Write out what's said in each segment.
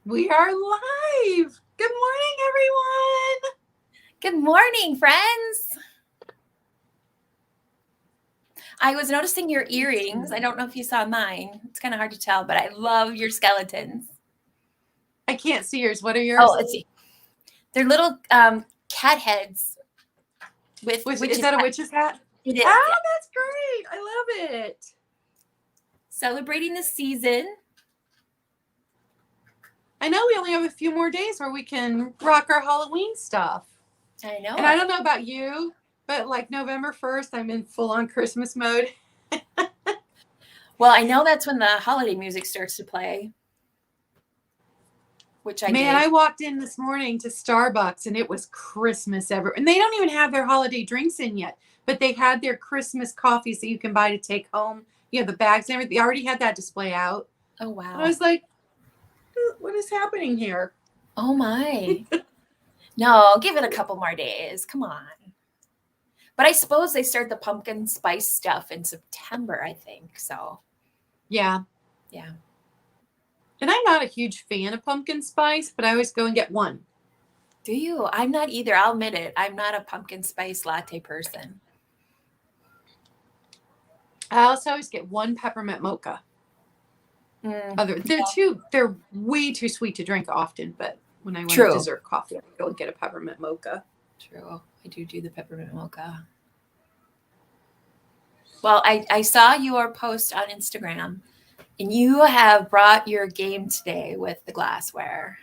We are live. Good morning, everyone. Good morning, friends. I was noticing your earrings. I don't know if you saw mine. It's kind of hard to tell, but I love your skeletons. I can't see yours. What are yours? Oh, let's see. They're little cat heads with Is that a witch's hat? It is. Ah, that's great. I love it. Celebrating the season. I know we only have a few more days where we can rock our Halloween stuff. I know. And I don't know about you, but like November 1st, I'm in full-on Christmas mode. Well, I know that's when the holiday music starts to play. Which I did. I walked in this morning to Starbucks and it was Christmas everywhere. And they don't even have their holiday drinks in yet, but they had their Christmas coffees that you can buy to take home. You know, the bags and everything. They already had that display out. Oh, wow. And I was like, what is happening here? Oh, my. No, give it a couple more days. Come on. But I suppose they start the pumpkin spice stuff in September, I think. So, yeah. And I'm not a huge fan of pumpkin spice, but I always go and get one. Do you? I'm not either. I'll admit it. I'm not a pumpkin spice latte person. I also always get one peppermint mocha. They're way too sweet to drink often, but when I want a dessert coffee, I go and get a peppermint mocha. True. I do the peppermint mocha. Well, I saw your post on Instagram, and you have brought your game today with the glassware.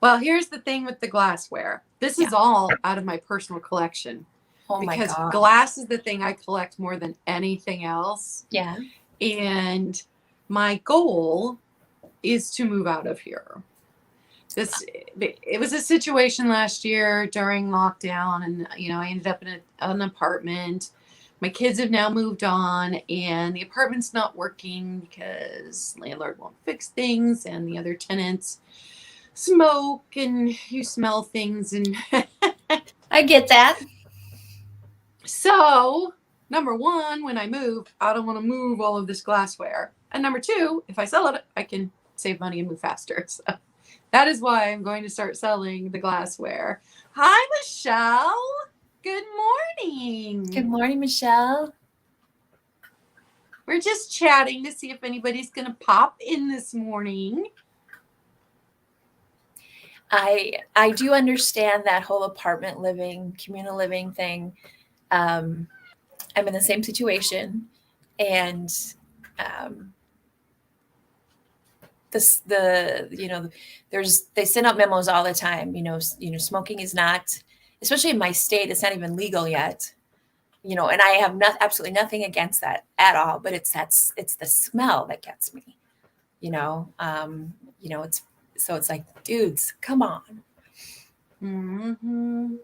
Well, here's the thing with the glassware. This is all out of my personal collection. Oh my God. Because glass is the thing I collect more than anything else. Yeah. And my goal is to move out of here. It was a situation last year during lockdown, and I ended up in an apartment. My kids have now moved on, and the apartment's not working because landlord won't fix things, and the other tenants smoke, and you smell things, and I get that. So, number one, when I move, I don't want to move all of this glassware. And number two, if I sell it, I can save money and move faster. So that is why I'm going to start selling the glassware. Hi, Michelle. Good morning. Good morning, Michelle. We're just chatting to see if anybody's going to pop in this morning. I do understand that whole apartment living, communal living thing. I'm in the same situation, and they send out memos all the time. Smoking is not, especially in my state, it's not even legal yet. And I have absolutely nothing against that at all. But it's the smell that gets me. It's like, dudes, come on. Mm-hmm.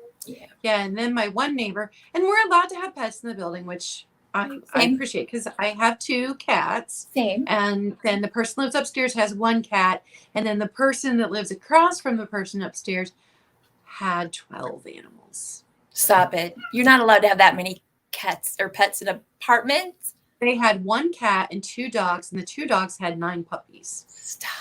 Yeah, and then my one neighbor, and we're allowed to have pets in the building, which I appreciate because I have 2 cats. Same. And then the person who lives upstairs has 1 cat, and then the person that lives across from the person upstairs had 12 animals. Stop it. You're not allowed to have that many cats or pets in an apartment. They had 1 cat and 2 dogs, and the 2 dogs had 9 puppies. Stop.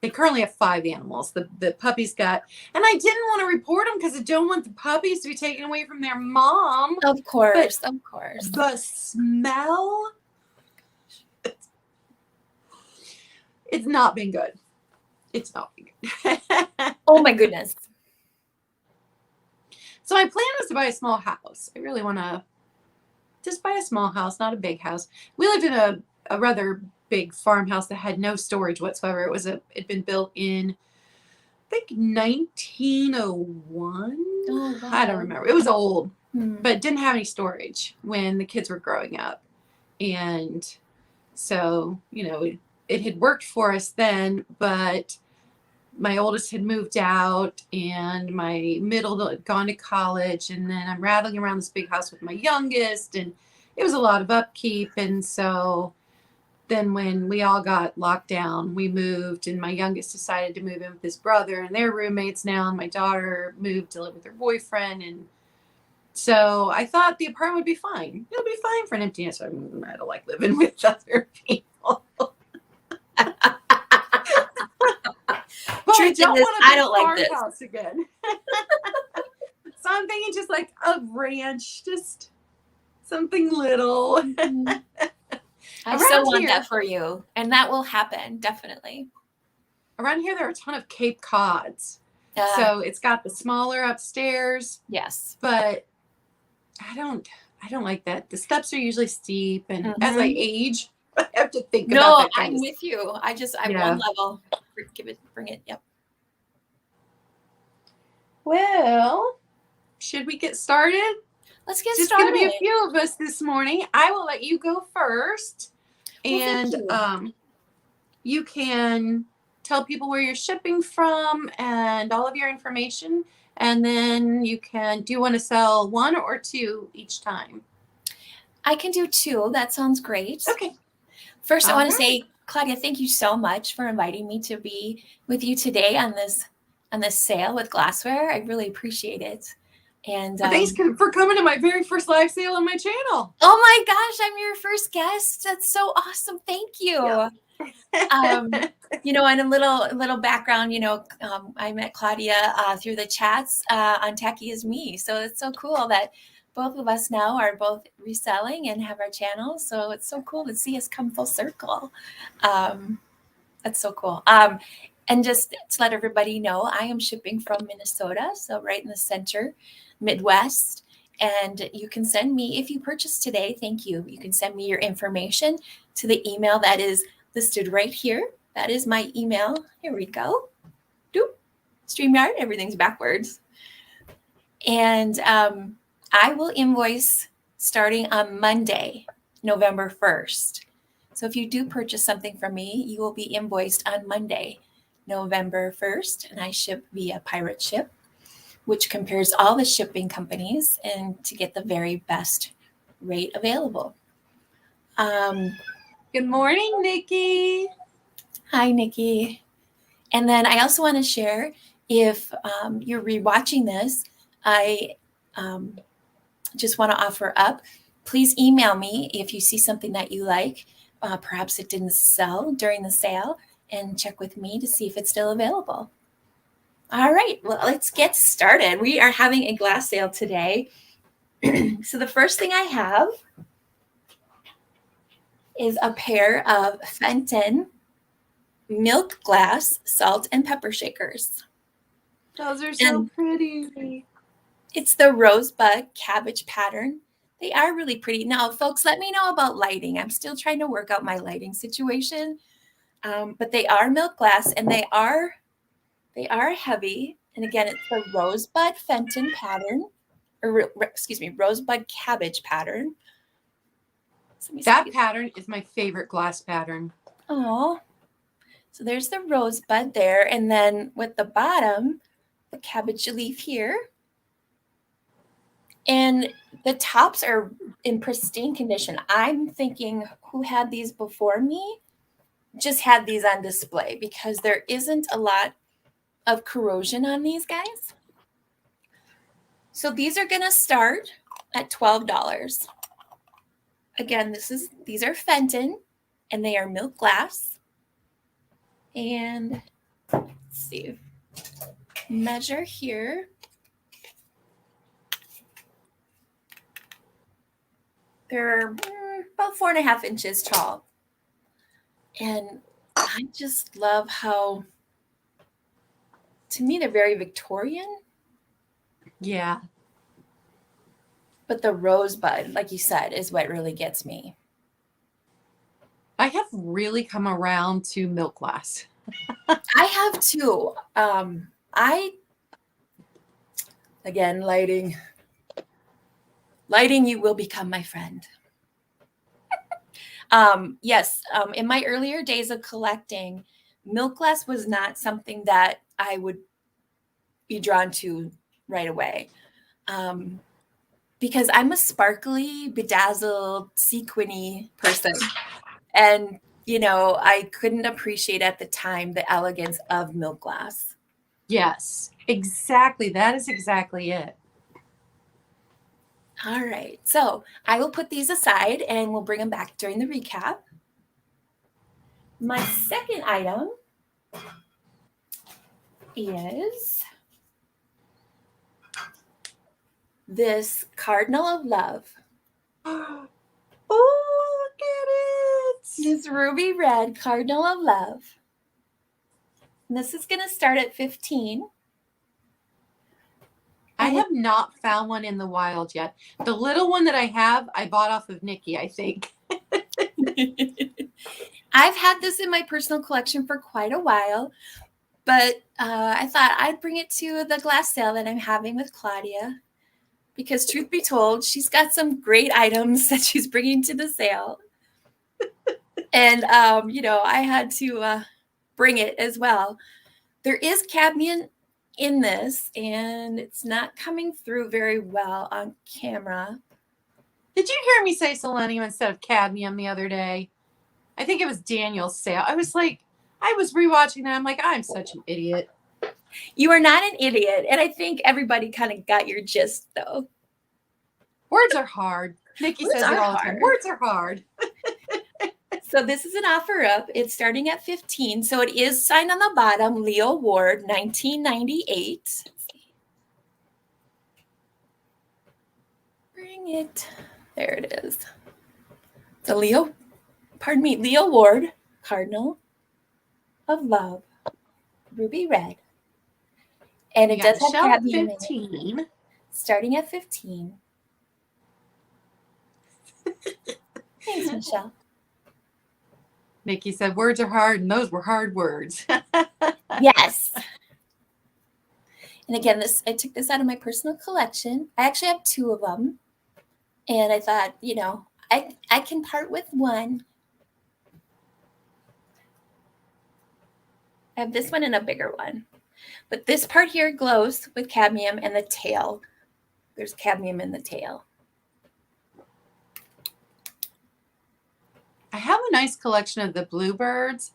They currently have 5 animals. The puppies got, and I didn't want to report them because I don't want the puppies to be taken away from their mom. Of course. The smell, it's not been good. It's not been good. Oh my goodness. So my plan was to buy a small house. I really want to just buy a small house, not a big house. We lived in a rather big farmhouse that had no storage whatsoever. It'd been built in, I think, 1901. Oh, wow. I don't remember. It was old, but it didn't have any storage when the kids were growing up. And so, it had worked for us then, but my oldest had moved out and my middle had gone to college. And then I'm rattling around this big house with my youngest, and it was a lot of upkeep. And so then when we all got locked down, we moved, and my youngest decided to move in with his brother, and they're roommates now. And my daughter moved to live with her boyfriend. And so I thought the apartment would be fine. It'll be fine for an empty nest. I don't like living with other people. I don't this. want a I big don't like this. farmhouse again. So I'm thinking just like a ranch, just something little. Mhm. I Around so want here- that for you, and that will happen, definitely. Around here, there are a ton of Cape Cods. Uh, So it's got the smaller upstairs, yes. but I don't like that. The steps are usually steep, and as I Mhm. age, I have to think about No, that kind I'm of with you. I'm Yeah. one level. Bring it. Yep. Well, should we get started? Let's get It's just going to started. be a few of us this morning. I will let you go first. Well, thank And you. you can tell people where you're shipping from and all of your information. And then do you want to sell one or two each time? I can do two. That sounds great. Okay. First, I All want to right. say, Claudia, thank you so much for inviting me to be with you today on this sale with glassware. I really appreciate it. And Well, thanks for coming to my very first live sale on my channel. oh my gosh, I'm your first guest. That's so awesome. Thank you. Yep. And a little background, I met Claudia through the chats on Tacky is Me. So it's so cool that both of us now are both reselling and have our channels. So it's so cool to see us come full circle. That's so cool. And just to let everybody know, I am shipping from Minnesota, so right in the center, Midwest. And you can send me, if you purchase today, thank you. You can send me your information to the email that is listed right here. That is my email. Here we go. Doop. StreamYard, everything's backwards. And I will invoice starting on Monday, November 1st. So if you do purchase something from me, you will be invoiced on Monday, November 1st, and I ship via Pirate Ship, which compares all the shipping companies and to get the very best rate available. Good morning, Nikki. Hi, Nikki. And then I also want to share, if you're rewatching this, I just want to offer up, please email me if you see something that you like. Perhaps it didn't sell during the sale, and check with me to see if it's still available. All right, well, let's get started. We are having a glass sale today. So the first thing I have is a pair of Fenton milk glass salt and pepper shakers. Those are so pretty. It's the Rosebud cabbage pattern. They are really pretty. Now, folks, let me know about lighting. I'm still trying to work out my lighting situation. But they are milk glass, and they are heavy. And again, it's the Rosebud Fenton pattern, or excuse me, Rosebud cabbage pattern. That pattern is my favorite glass pattern. Oh, so there's the Rosebud there, and then with the bottom, the cabbage leaf here. And the tops are in pristine condition. I'm thinking who had these before me just had these on display, because there isn't a lot of corrosion on these guys. So these are going to start at $12. Again, these are Fenton, and they are milk glass. And let's see, measure here. They're about 4.5 inches tall. And I just love how, to me, they're very Victorian. Yeah. But the Rosebud, like you said, is what really gets me. I have really come around to milk glass. I have too. Again, lighting. Lighting, you will become my friend. Yes, in my earlier days of collecting, milk glass was not something that I would be drawn to right away. Because I'm a sparkly, bedazzled, sequiny person. And, I couldn't appreciate at the time the elegance of milk glass. Yes, exactly. That is exactly it. All right. So I will put these aside and we'll bring them back during the recap. My second item is this Cardinal of Love. Oh, look at it. This ruby red Cardinal of Love. And this is going to start at 15. I have not found one in the wild yet. The little one that I have, I bought off of Nikki, I think. I've had this in my personal collection for quite a while, but I thought I'd bring it to the glass sale that I'm having with Claudia, because truth be told, she's got some great items that she's bringing to the sale. And, I had to bring it as well. There is cadmium in this, and it's not coming through very well on camera. Did you hear me say selenium instead of cadmium the other day? I think it was Daniel's sale. I was rewatching that. I'm like, I'm such an idiot. You are not an idiot. And I think everybody kind of got your gist, though. Words are hard. Nikki says it all the time. Words are hard. So this is an offer up. It's starting at 15. So it is signed on the bottom, Leo Ward, 1998. Bring it. There it is. The Leo Ward, Cardinal of Love, ruby red. And it does have cadmium 15. Starting at 15. Thanks, Michelle. Nikki said words are hard, and those were hard words. Yes. And again, I took this out of my personal collection. I actually have 2 of them. And I thought, I can part with one. I have this one and a bigger one. But this part here glows with cadmium, and the tail. There's cadmium in the tail. I have a nice collection of the bluebirds,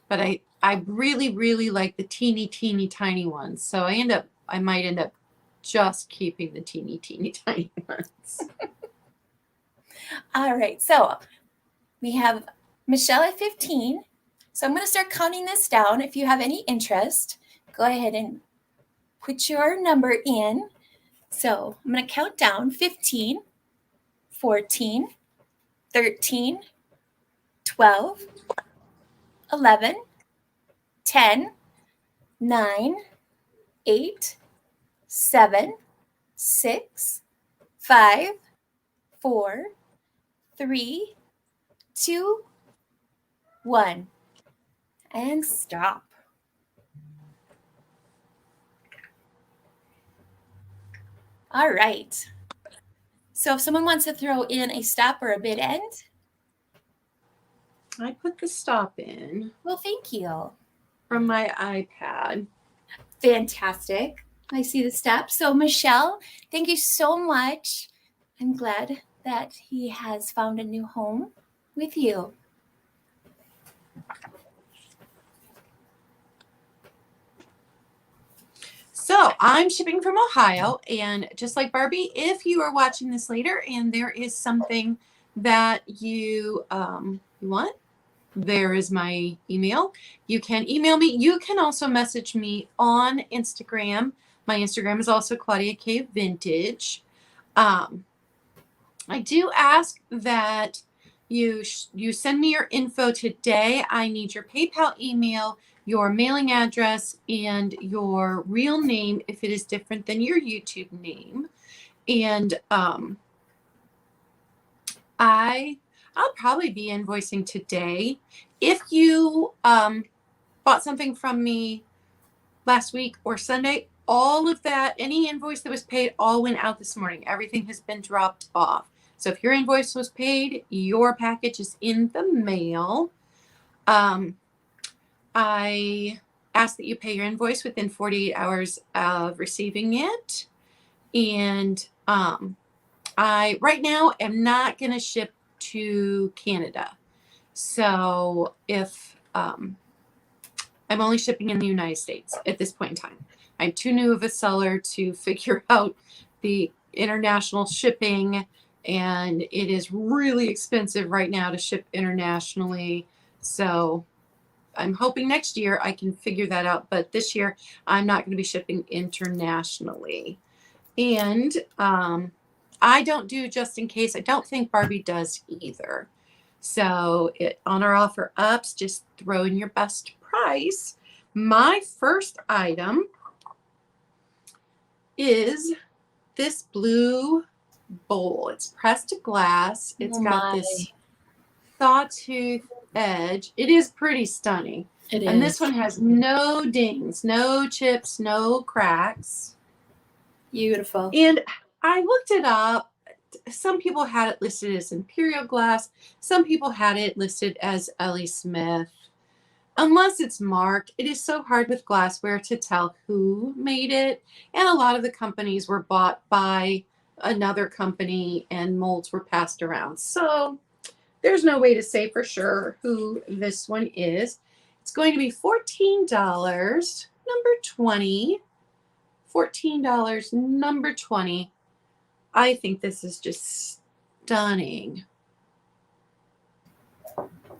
but I really, really like the teeny, teeny, tiny ones. So I might end up just keeping the teeny, teeny, tiny ones. All right. So we have Michelle at 15. So I'm going to start counting this down. If you have any interest, go ahead and put your number in. So I'm going to count down 15, 14, 13, 12, 11, 10, 9, 8, 7, 6, 5, 4, 3, 2, 1. And stop. All right. So if someone wants to throw in a stop or a bid end. I put the stop in. Well, thank you. From my iPad. Fantastic. I see the stop. So Michelle, thank you so much. I'm glad that he has found a new home with you. So I'm shipping from Ohio, and just like Barbie, if you are watching this later and there is something that you want, there is my email. You can email me. You can also message me on Instagram. My Instagram is also Claudia K Vintage. I do ask that you send me your info today. I need your PayPal email, your mailing address, and your real name if it is different than your YouTube name. And I'll probably be invoicing today. If you bought something from me last week or Sunday, all of that, any invoice that was paid, all went out this morning. Everything has been dropped off. So if your invoice was paid, your package is in the mail. I ask that you pay your invoice within 48 hours of receiving it. And I right now am not going to ship to Canada. So if I'm only shipping in the United States at this point in time. I'm too new of a seller to figure out the international shipping, and it is really expensive right now to ship internationally. So I'm hoping next year I can figure that out. But this year I'm not going to be shipping internationally. And I don't do just in case. I don't think Barbie does either. So on our offer ups, just throw in your best price. My first item is this blue bowl. It's pressed glass. It's got this sawtooth edge. It is pretty stunning. And this one has no dings, no chips, no cracks. Beautiful. And I looked it up. Some people had it listed as Imperial glass. Some people had it listed as Ellie Smith. Unless it's marked, it is so hard with glassware to tell who made it. And a lot of the companies were bought by another company and molds were passed around. So there's no way to say for sure who this one is. It's going to be $14, number 20. $14, number 20. I think this is just stunning.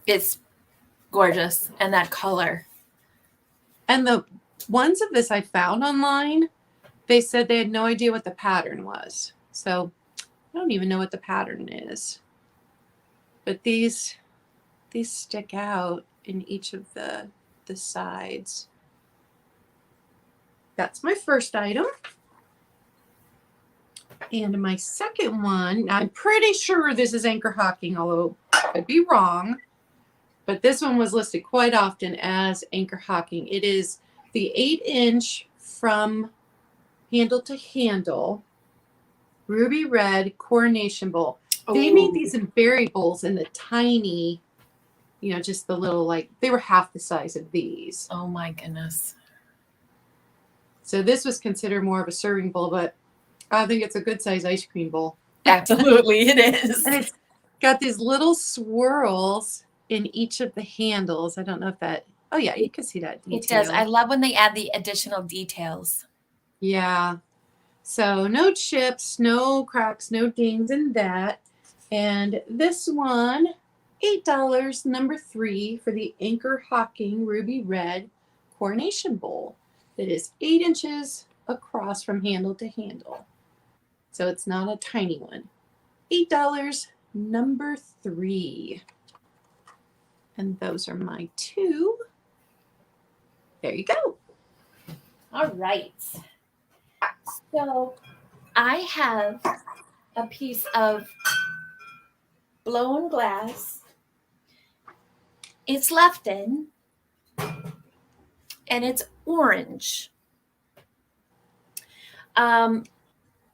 It's gorgeous. And that color. And the ones of this I found online, they said they had no idea what the pattern was. So I don't even know what the pattern is. But these stick out in each of the sides. That's my first item. And my second one, I'm pretty sure this is Anchor Hocking, although I could be wrong. But this one was listed quite often as Anchor Hocking. It is the 8-inch from handle to handle ruby red coronation bowl. They made these in berry bowls in the tiny, just the little, they were half the size of these. Oh my goodness. So this was considered more of a serving bowl, but I think it's a good size ice cream bowl. Absolutely, it is. And it's got these little swirls in each of the handles. I don't know if that, oh yeah, you can see that detail. It does. I love when they add the additional details. Yeah. So no chips, no cracks, no dings in that. And this one, $8, number 3 for the Anchor Hocking Ruby Red Coronation Bowl. That is 8 inches across from handle to handle. So it's not a tiny one. $8, number 3. And those are my 2. There you go. All right. So I have a piece of blown glass. It's Lefton, and it's orange. Oh,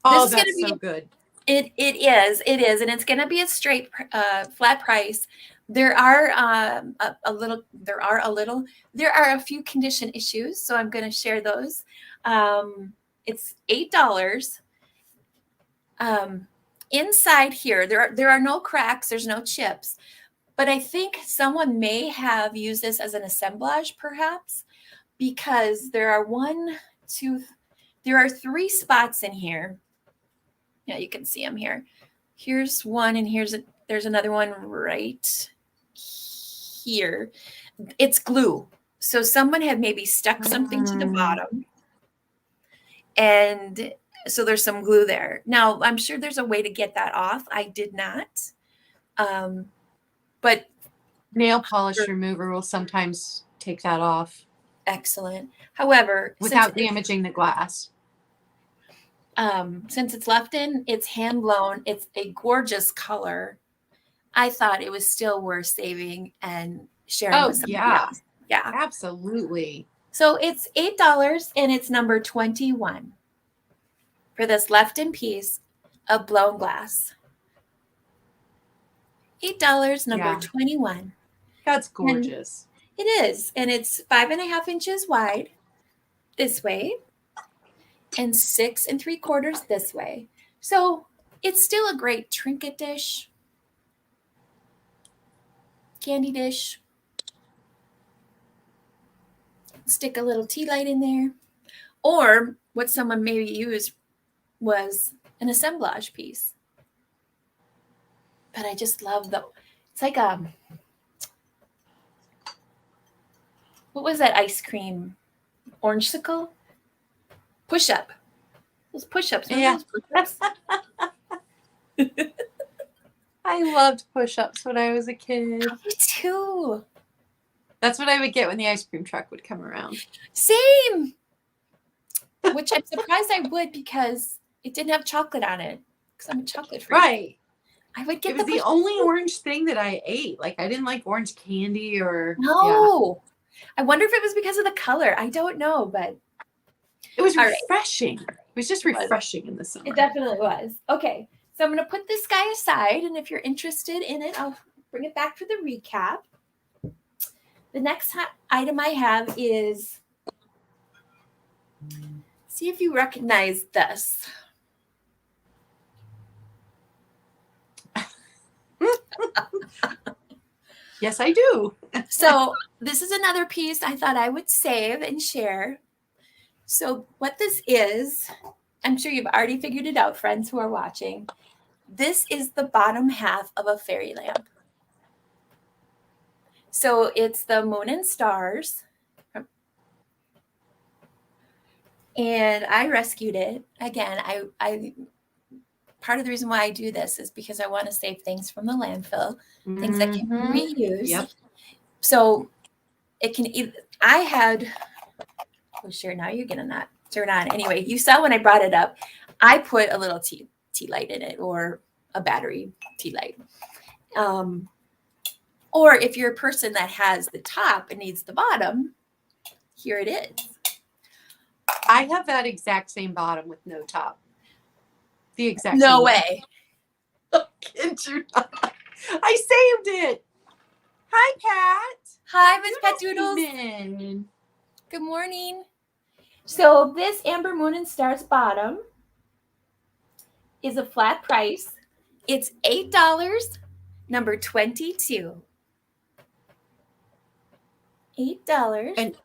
that's so good. It is, and it's going to be a straight flat price. There are a few condition issues, so I'm going to share those. It's $8. Inside here, there are no cracks, there's no chips, but I think someone may have used this as an assemblage, perhaps, because there are 3 spots in here. Yeah, you can see them here. Here's one, and there's another one right here. It's glue. So someone had maybe stuck something to the bottom. And so there's some glue there. Now, I'm sure there's a way to get that off. I did not. But nail polish remover will sometimes take that off. Excellent. However, without damaging the glass. Since it's Lefton, it's hand blown. It's a gorgeous color. I thought it was still worth saving and sharing with somebody else. Yeah, absolutely. So it's $8 and it's number 21 for this Lefton piece of blown glass. $8, number 21. That's gorgeous. And it is, and it's 5.5 inches wide this way, and 6 3/4 this way. So it's still a great trinket dish, candy dish. Stick a little tea light in there. Or what someone maybe used was an assemblage piece. But I just love it's like what was that ice cream? Orangesicle? Push-up. Those push-ups. Yeah. Those push-ups? I loved push-ups when I was a kid. Me too. That's what I would get when the ice cream truck would come around. Same. Which I'm surprised I would because it didn't have chocolate on it. Because I'm a chocolate freak. Right. I would get it was the only orange thing that I ate. Like, I didn't like orange candy or... No. Yeah. I wonder if it was because of the color. I don't know, but... It was refreshing. Right. It was just refreshing in the summer. It definitely was. Okay. So I'm going to put this guy aside, and if you're interested in it, I'll bring it back for the recap. The next item I have is... See if you recognize this. Yes, I do. So this is another piece I thought I would save and share. So what this is, I'm sure you've already figured it out, friends who are watching. This is the bottom half of a fairy lamp. So it's the moon and stars. And I rescued it. Again, I part of the reason why I do this is because I want to save things from the landfill, things that can be reused. Yep. So it can either, I had, oh sure, now you're gonna not turn on. Anyway, you saw when I brought it up, I put a little tea light in it, or a battery tea light. Or if you're a person that has the top and needs the bottom, here it is. I have that exact same bottom with no top. The exact no same way. Oh, kid you not. I saved it. Hi, Pat. Hi, Miss Pat Doodles. Good morning. So this Amber Moon and Stars bottom is a flat price. It's $8, number 22. $8. And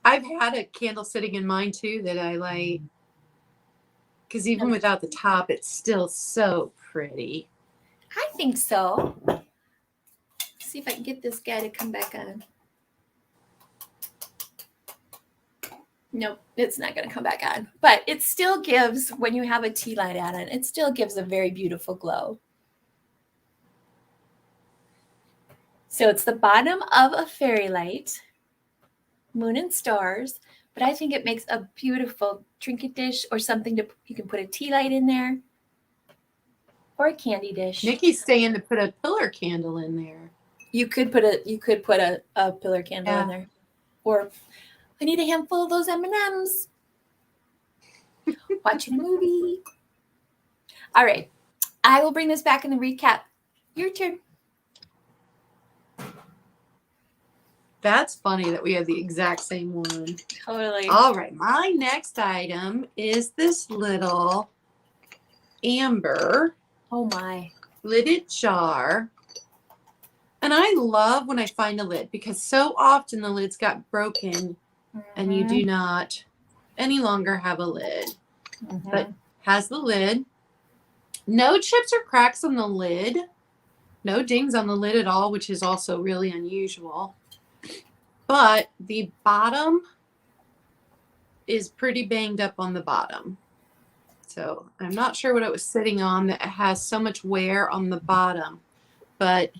I've had a candle sitting in mine too that I light. Because even without the top, it's still so pretty. I think so. Let's see if I can get this guy to come back on. Nope, it's not going to come back on. But it still gives, when you have a tea light on it, it still gives a very beautiful glow. So it's the bottom of a fairy light, moon and stars. But I think it makes a beautiful trinket dish, or something to, you can put a tea light in there, or a candy dish. Nikki's saying to put a pillar candle in there. You could put a pillar candle in there, or I need a handful of those M&Ms. Watching a movie. All right, I will bring this back in the recap. Your turn. That's funny that we have the exact same one. Totally. All right, my next item is this little amber. Oh my. Lidded jar. And I love when I find a lid, because so often the lids got broken and you do not any longer have a lid. But has the lid. No chips or cracks on the lid. No dings on the lid at all, which is also really unusual. But the bottom is pretty banged up on the bottom. So I'm not sure what it was sitting on that has so much wear on the bottom. But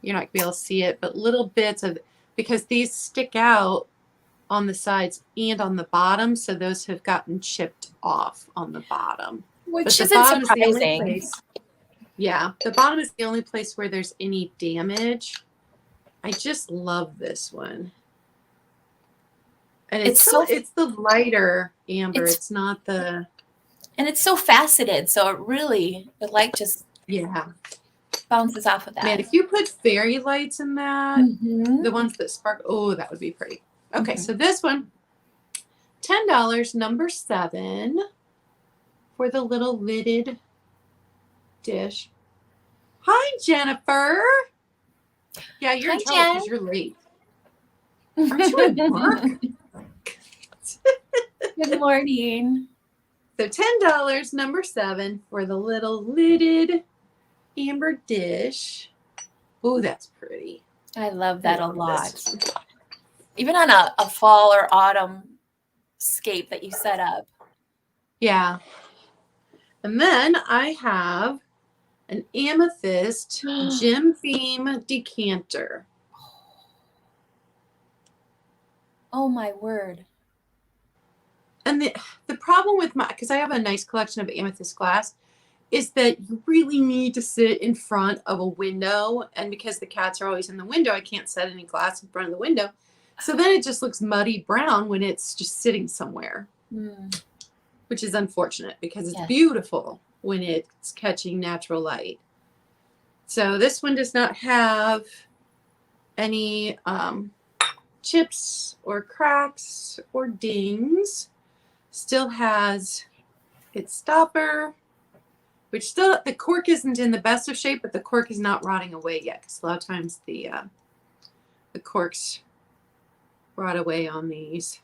you're not going to be able to see it. But little bits of, because these stick out on the sides and on the bottom. So those have gotten chipped off on the bottom. Which isn't surprising. Yeah, the bottom is the only place where there's any damage. I just love this one. And it's the lighter amber. It's not the... And it's so faceted. So it really, the light just bounces off of that. Man, if you put fairy lights in that, the ones that sparkle, oh, that would be pretty. Okay, so this one, $10, number 7, for the little lidded dish. Hi, Jennifer. Yeah, you're in trouble because you're late. Aren't you at work? Good morning. So $10, number 7, for the little lidded amber dish. Oh, that's pretty. I love that a lot. even on a fall or autumn scape that you set up. Yeah. And then I have an Amethyst Jim Beam decanter. Oh my word. And the problem with because I have a nice collection of amethyst glass, is that you really need to sit in front of a window. And because the cats are always in the window, I can't set any glass in front of the window. So then it just looks muddy brown when it's just sitting somewhere, which is unfortunate because it's beautiful when it's catching natural light. So this one does not have any chips or cracks or dings. Still has its stopper, which still, the cork isn't in the best of shape, but the cork is not rotting away yet, because a lot of times the corks rot away on these.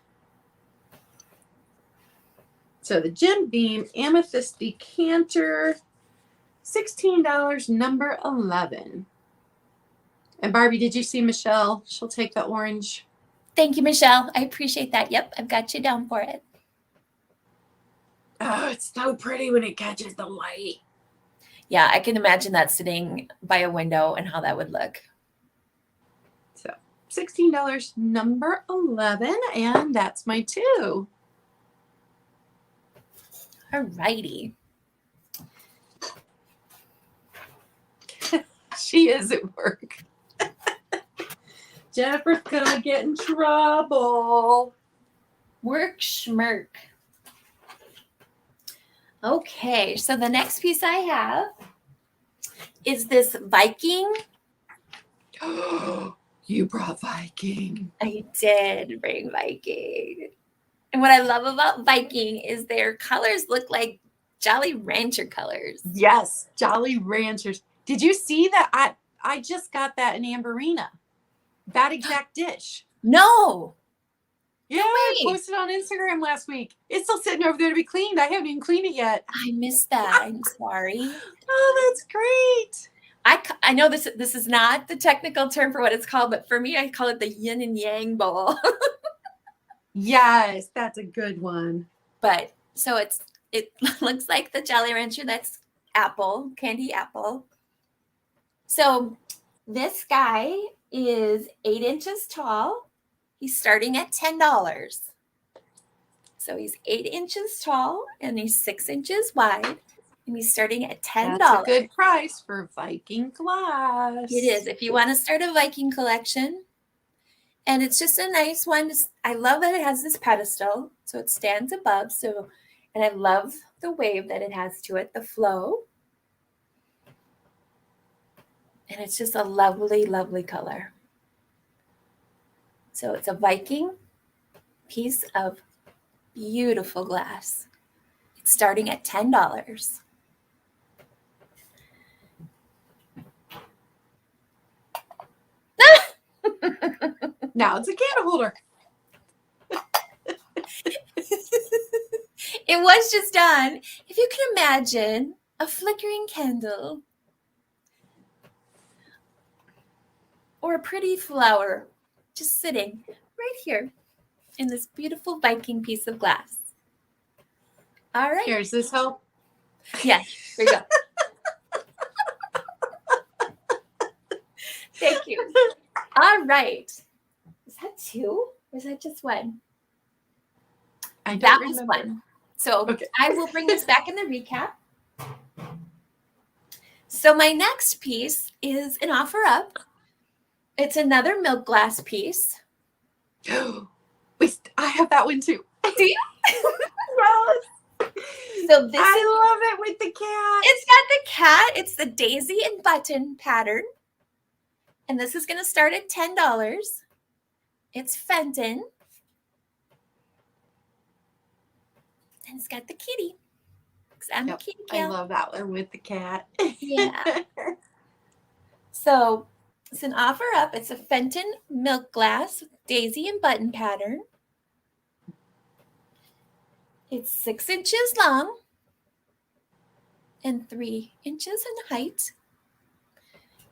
So the Jim Beam Amethyst Decanter, $16, number 11. And Barbie, did you see Michelle? She'll take the orange. Thank you, Michelle. I appreciate that. Yep, I've got you down for it. Oh, it's so pretty when it catches the light. Yeah, I can imagine that sitting by a window and how that would look. So $16, number 11, and that's my 2. All righty. She is at work. Jennifer's gonna get in trouble. Work schmirk. Okay, so the next piece I have is this Viking. You brought Viking. I did bring Viking. And what I love about Viking is their colors look like Jolly Rancher colors. Yes, Jolly Ranchers. Did you see that? I just got that in Amberina. That exact dish. No. Yeah, I posted on Instagram last week. It's still sitting over there to be cleaned. I haven't even cleaned it yet. I missed that. I'm sorry. Oh, that's great. I know this is not the technical term for what it's called, but for me, I call it the Yin and Yang Bowl. Yes, that's a good one. But so it looks like the Jolly Rancher. That's apple, candy apple. So this guy is 8 inches tall. He's starting at $10. So he's 8 inches tall and he's 6 inches wide. And he's starting at $10. That's a good price for Viking glass. It is. If you want to start a Viking collection. And it's just a nice one. I love that it has this pedestal. So it stands above. And I love the wave that it has to it, the flow. And it's just a lovely, lovely color. So it's a Viking piece of beautiful glass. It's starting at $10. Now it's a candle holder. It was just done. If you can imagine a flickering candle or a pretty flower just sitting right here in this beautiful Viking piece of glass. All right. Here, does this help? Yes, there you go. Thank you. All right. Is that 2 or is that just 1? That was 1. So okay. I will bring this back in the recap. So my next piece is an offer up. It's another milk glass piece. Wait, I have that one too. Do you? Yes. So this I love it with the cat. It's got the cat. It's the daisy and button pattern. And this is going to start at $10. It's Fenton. And it's got the kitty. Because I'm a kitty cat. I love that one with the cat. Yeah. So it's an offer up. It's a Fenton milk glass, daisy and button pattern. It's 6 inches long and 3 inches in height.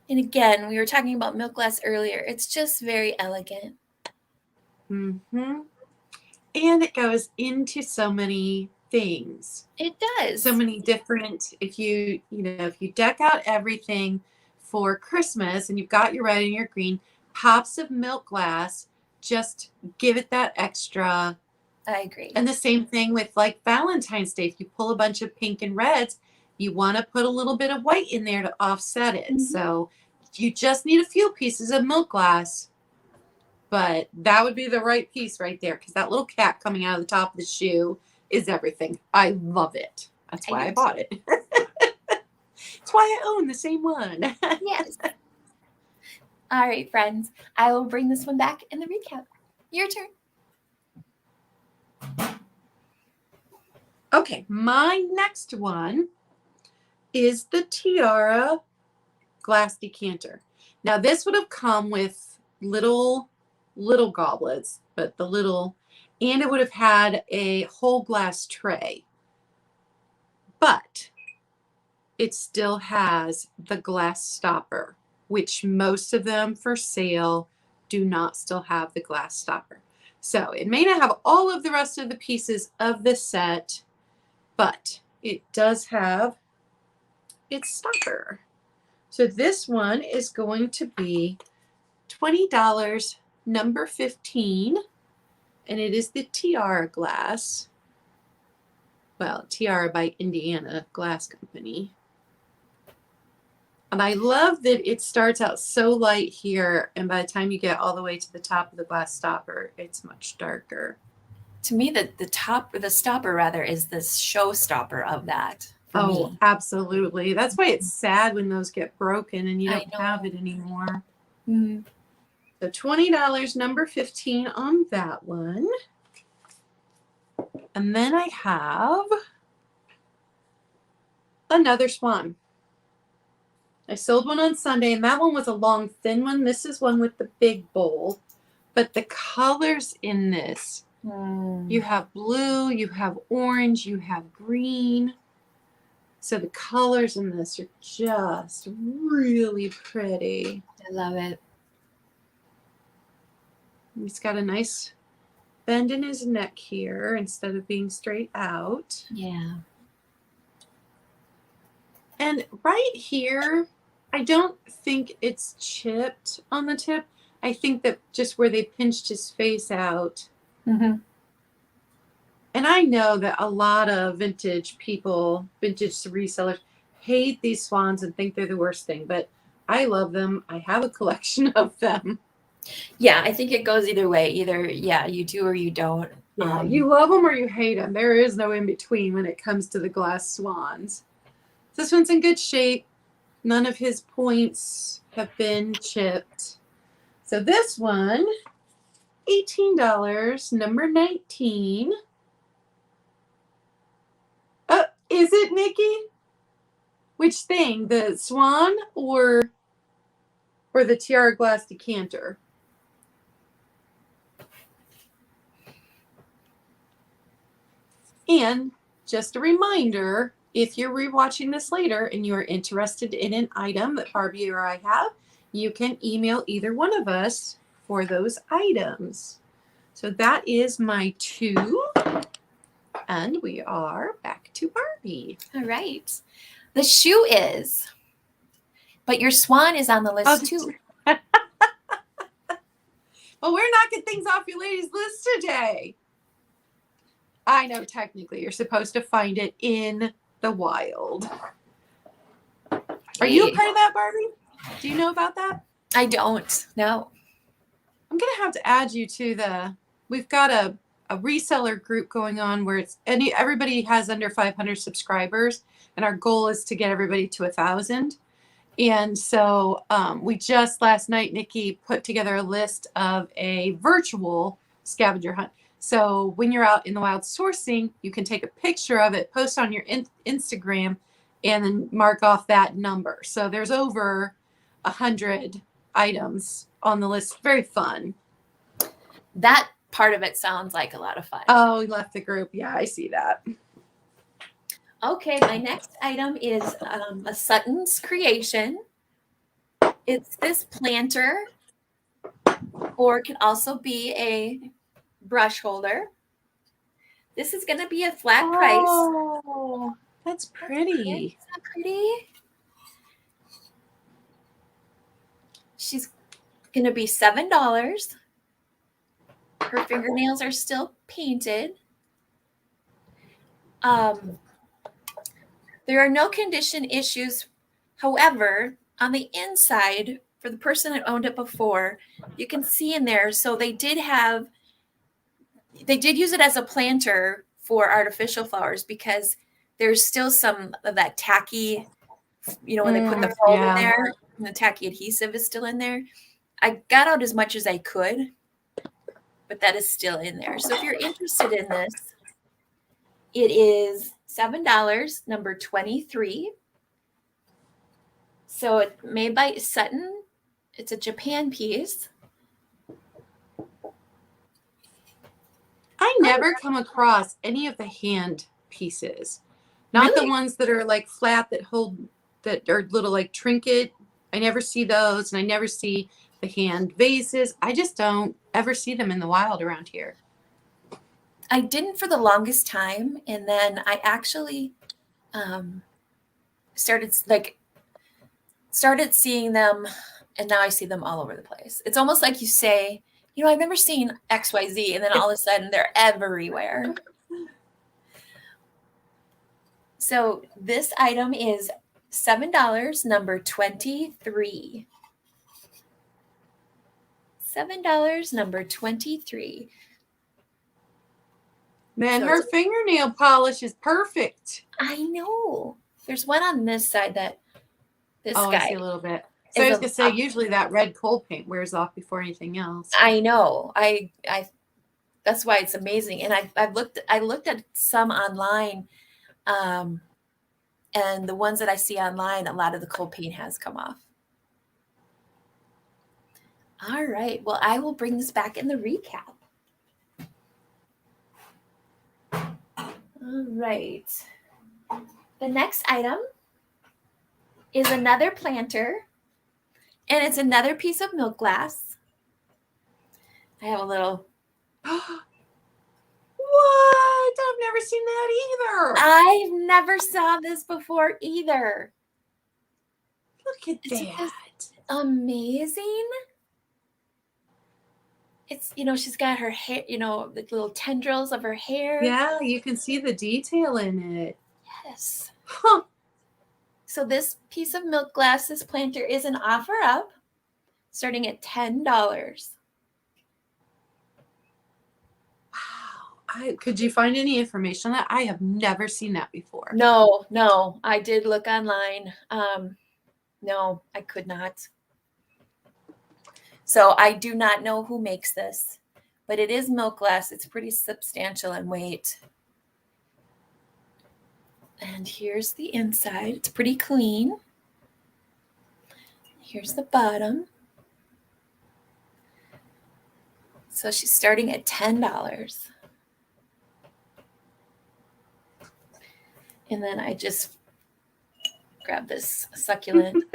And again, we were talking about milk glass earlier. It's just very elegant. Mm-hmm. And it goes into so many things. It does. So many different, if you deck out everything for Christmas and you've got your red and your green, pops of milk glass, just give it that extra. I agree. And the same thing with like Valentine's Day. If you pull a bunch of pink and reds, you want to put a little bit of white in there to offset it. Mhm. So you just need a few pieces of milk glass. But that would be the right piece right there, because that little cap coming out of the top of the shoe is everything. I love it. That's why I bought it. That's why I own the same one. Yes. All right, friends. I will bring this one back in the recap. Your turn. Okay, my next one is the Tiara glass decanter. Now, this would have come with little goblets, but and it would have had a whole glass tray. But it still has the glass stopper, which most of them for sale do not still have the glass stopper. So it may not have all of the rest of the pieces of the set, but it does have its stopper. So this one is going to be $20, number 15, and it is the Tiara glass. Well, Tiara by Indiana Glass Company. And I love that it starts out so light here, and by the time you get all the way to the top of the glass stopper, it's much darker. To me, the stopper rather is the showstopper of that. For me. Absolutely. That's why it's sad when those get broken and you don't have it anymore. Mm-hmm. So $20, number 15 on that one. And then I have another Swan. I sold one on Sunday, and that one was a long, thin one. This is one with the big bowl. But the colors in this, you have blue, you have orange, you have green. So the colors in this are just really pretty. I love it. He's got a nice bend in his neck here instead of being straight out. Yeah. And right here, I don't think it's chipped on the tip. I think that just where they pinched his face out. Mm-hmm. And I know that a lot of vintage resellers, hate these swans and think they're the worst thing, but I love them. I have a collection of them. Yeah, I think it goes either way. Either, you do or you don't. Yeah, you love them or you hate them. There is no in between when it comes to the glass swans. This one's in good shape. None of his points have been chipped. So this one, $18, number 19. Is it, Nikki? Which thing? The Swan or the Tiara glass decanter? And just a reminder, if you're rewatching this later and you're interested in an item that Barbie or I have, you can email either one of us for those items. So that is my 2. And we are back to Barbie. All right. The shoe is, but your Swan is on the list too. Well, we're knocking things off your ladies' list today. I know technically you're supposed to find it in the wild. Are you a part of that, Barbie? Do you know about that? I don't. No. I'm going to have to add you to we've got a reseller group going on where everybody has under 500 subscribers, and our goal is to get everybody to 1,000. And so we just last night, Nikki put together a list of a virtual scavenger hunt. So when you're out in the wild sourcing, you can take a picture of it, post on your Instagram, and then mark off that number. So there's over 100 items on the list. Very fun. That part of it sounds like a lot of fun. Oh, we left the group. Yeah, I see that. Okay, my next item is a Sutton's creation. It's this planter, or it can also be a brush holder. This is going to be a flat price. Oh, that's pretty. Isn't that pretty? She's going to be $7. Her fingernails are still painted. There are no condition issues. However, on the inside, for the person that owned it before, you can see in there. So they did use it as a planter for artificial flowers because there's still some of that tacky, when they put the fold in there, and the tacky adhesive is still in there. I got out as much as I could, but that is still in there. So if you're interested in this, it is $7, number 23. So it's made by Sutton. It's a Japan piece. I never come across any of the hand pieces. Not the ones that are like flat that are little like trinket. I never see those, and I never see the hand vases. I just don't ever see them in the wild around here. I didn't for the longest time, and then I actually started seeing them, and now I see them all over the place. It's almost like you say, I've never seen XYZ, and then all of a sudden they're everywhere. So this item is $7, number 23. $7, number 23. Man, her fingernail polish is perfect. I know. There's one on this side that this guy. I see a little bit. So I was going to say, usually that red kohl paint wears off before anything else. I know. I that's why it's amazing. And I looked at some online, and the ones that I see online, a lot of the kohl paint has come off. All right. Well, I will bring this back in the recap. All right. The next item is another planter, and it's another piece of milk glass. I have a little. What? I've never seen that either. I've never saw this before either. Look at that. Amazing. It's, she's got her hair, the little tendrils of her hair. Yeah, you can see the detail in it. Yes. Huh. So this piece of milk glass, this planter is an offer up, starting at $10. Wow. Could you find any information on that? I have never seen that before. No. I did look online. No, I could not. So I do not know who makes this, but it is milk glass. It's pretty substantial in weight. And here's the inside. It's pretty clean. Here's the bottom. So she's starting at $10. And then I just grab this succulent.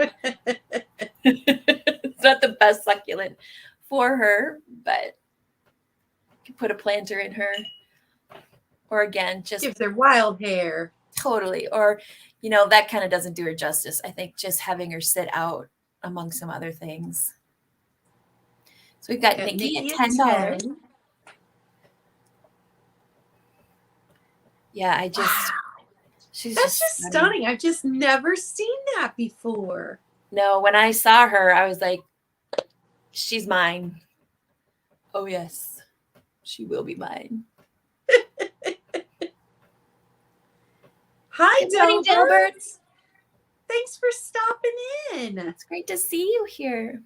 It's not the best succulent for her, but you can put a planter in her. Or again, just gives her wild hair. Totally. Or, that kind of doesn't do her justice. I think just having her sit out among some other things. So we've got Nikki at $10. Yeah, wow. That's just stunning. I've just never seen that before. No, when I saw her, I was like, she's mine. Oh, yes, she will be mine. Hi, Delbert. Thanks for stopping in. It's great to see you here.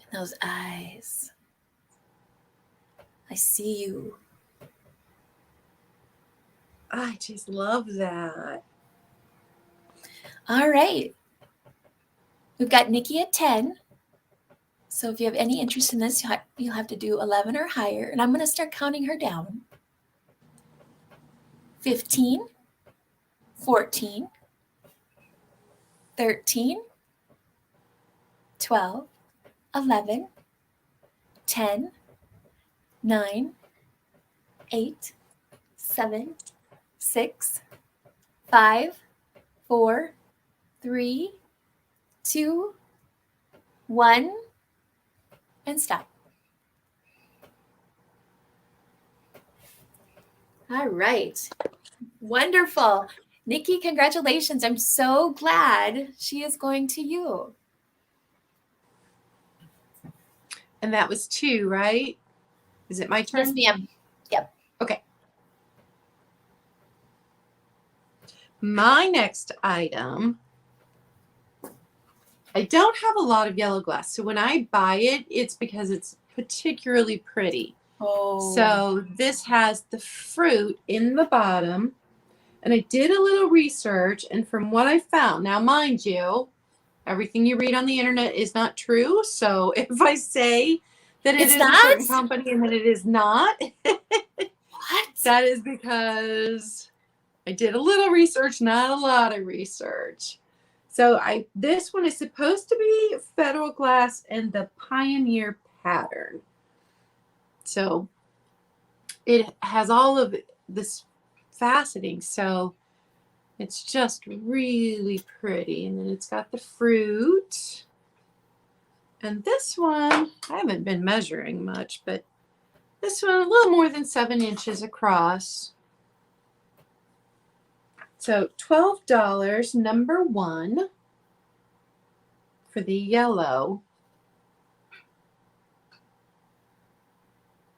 And those eyes. I see you. I just love that. All right. We've got Nikki at 10. So if you have any interest in this, you'll have to do 11 or higher. And I'm going to start counting her down. 15, 14, 13, 12, 11, 10, 9, 8, 7, 6, 5, 4, 3, 2, 1, and stop. All right. Wonderful. Nikki, congratulations. I'm so glad she is going to you. And that was 2, right? Is it my turn? Yes, ma'am. Yep. Okay. My next item, I don't have a lot of yellow glass. So when I buy it, it's because it's particularly pretty. Oh. So this has the fruit in the bottom. And I did a little research. And from what I found, now mind you, everything you read on the internet is not true. So if I say that it is a certain company and that it is not, what? That is because I did a little research, not a lot of research. So this one is supposed to be Federal Glass and the Pioneer pattern. So it has all of this faceting. So it's just really pretty. And then it's got the fruit. And this one, I haven't been measuring much, but this one a little more than 7 inches across. So $12, number 1 for the yellow.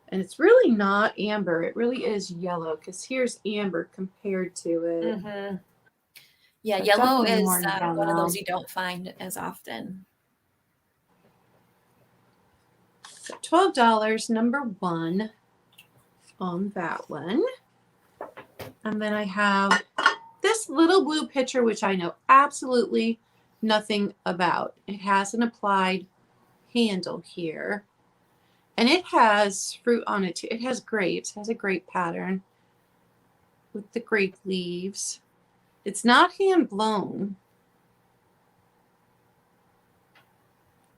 And it's really not amber. It really is yellow because here's amber compared to it. Mm-hmm. Yeah, So yellow is one of those you don't find as often. So $12, number 1 on that one. And then I have this little blue pitcher, which I know absolutely nothing about. It has an applied handle here. And it has fruit on it too. It has grapes. It has a grape pattern with the grape leaves. It's not hand blown.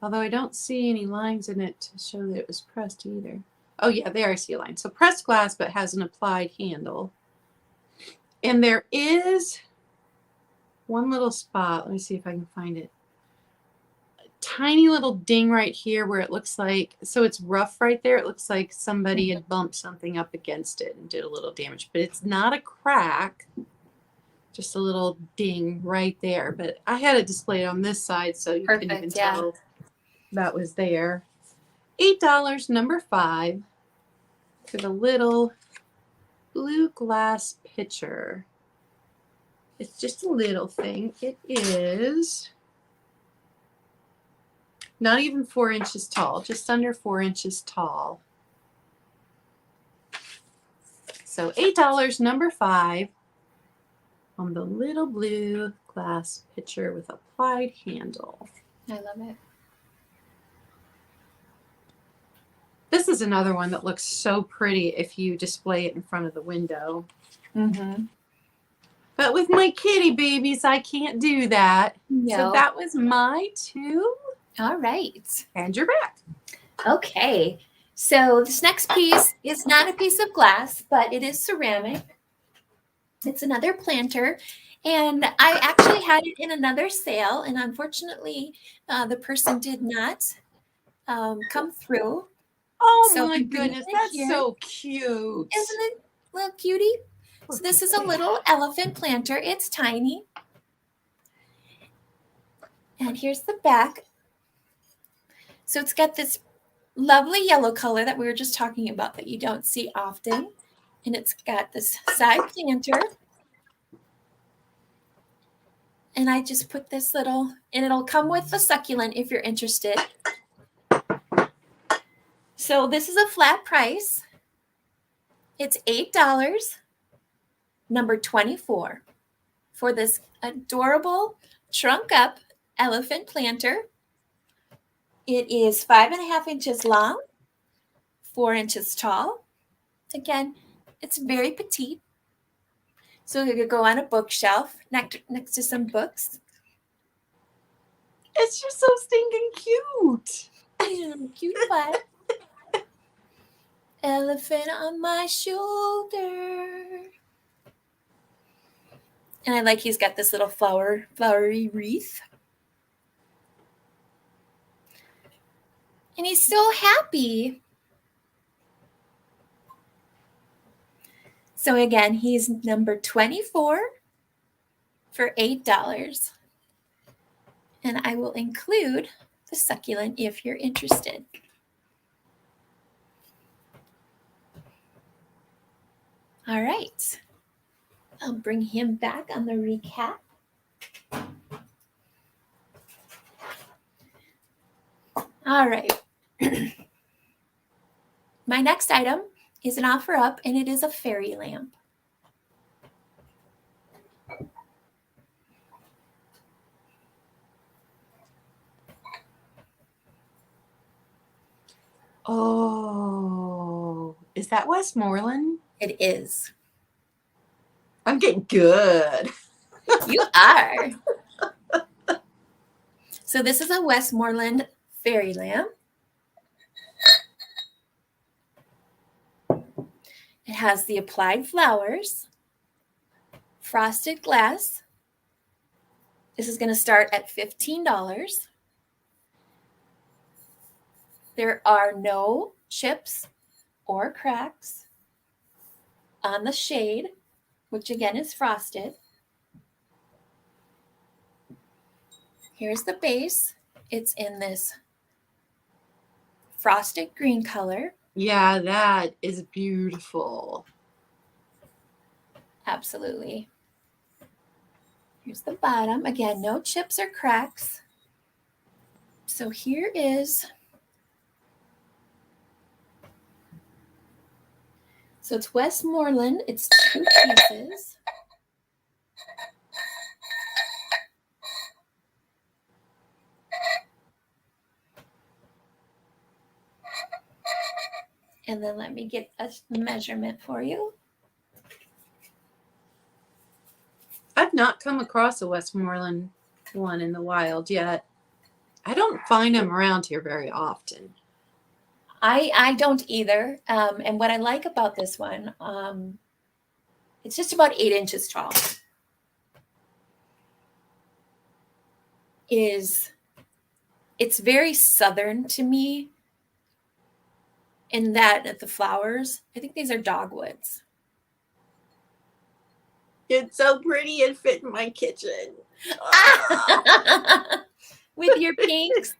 Although I don't see any lines in it to show that it was pressed either. Oh yeah, there I see a line. So pressed glass, but has an applied handle. And there is one little spot. Let me see if I can find it. A tiny little ding right here where it looks like, so it's rough right there. It looks like somebody had bumped something up against it and did a little damage. But it's not a crack. Just a little ding right there. But I had it displayed on this side so you couldn't even tell that was there. $8, number 5 for the little blue glass pitcher. It's just a little thing. It is not even 4 inches tall, just under 4 inches tall. So $8, number 5 on the little blue glass pitcher with applied handle. I love it. This is another one that looks so pretty if you display it in front of the window. Mm-hmm. But with my kitty babies, I can't do that. No. So that was my 2. All right. And you're back. Okay. So this next piece is not a piece of glass, but it is ceramic. It's another planter. And I actually had it in another sale. And unfortunately, the person did not come through. Oh so my goodness, that's so cute. Isn't it, little cutie? So this is a little elephant planter. It's tiny. And here's the back. So it's got this lovely yellow color that we were just talking about that you don't see often. And it's got this side planter. And I just put this little, and it'll come with the succulent if you're interested. So this is a flat price. It's $8, number 24, for this adorable trunk up elephant planter. It is 5.5 inches long, 4 inches tall. Again, it's very petite. So it could go on a bookshelf next to some books. It's just so stinking cute. He's a cute butt. Elephant on my shoulder. And I like he's got this little flowery wreath. And he's so happy. So again, he's number 24 for $8. And I will include the succulent if you're interested. All right. I'll bring him back on the recap. All right. My next item is an offer up, and it is a fairy lamp. Oh, is that Westmoreland? It is. I'm getting good. You are. So this is a Westmoreland fairy lamp. It has the applied flowers, frosted glass. This is going to start at $15. There are no chips or cracks on the shade, which again is frosted. Here's the base. It's in this frosted green color. Yeah, that is beautiful. Absolutely. Here's the bottom. Again, no chips or cracks. So here is, so it's Westmoreland. It's 2 pieces. And then let me get a measurement for you. I've not come across a Westmoreland one in the wild yet. I don't find them around here very often. I don't either. And what I like about this one, it's just about 8 inches tall. It's very southern to me in that the flowers, I think these are dogwoods. It's so pretty and fit in my kitchen. With your pinks.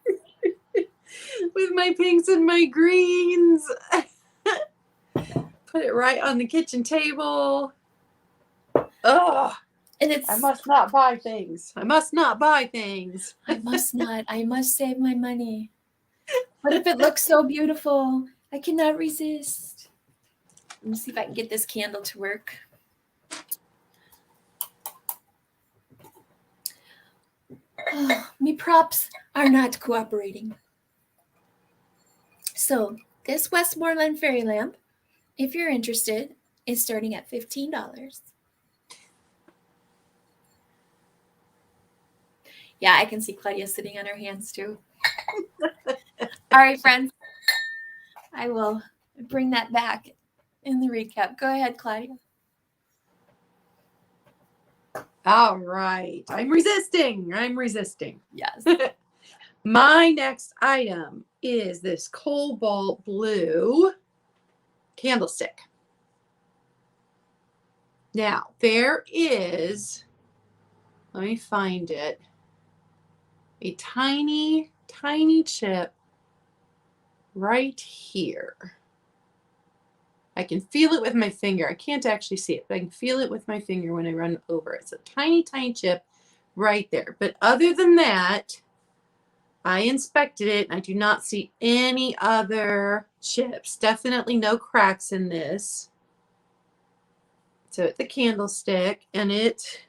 With my pinks and my greens. Put it right on the kitchen table. Oh, And it's, I must not buy things. I must not buy things. I must save my money. But if it looks so beautiful, I cannot resist. Let me see if I can get this candle to work. Oh, me props are not cooperating. So this Westmoreland fairy lamp, if you're interested, is starting at $15. Yeah, I can see Claudia sitting on her hands too. All right, friends. I will bring that back in the recap. Go ahead, Claudia. All right. I'm resisting. Yes. My next item is this cobalt blue candlestick. Now, there is, let me find it, a tiny, tiny chip right here. I can feel it with my finger. I can't actually see it, but I can feel it with my finger when I run over it. It's a tiny, tiny chip right there. But other than that, I inspected it and I do not see any other chips. Definitely no cracks in this. So it's a candlestick, and let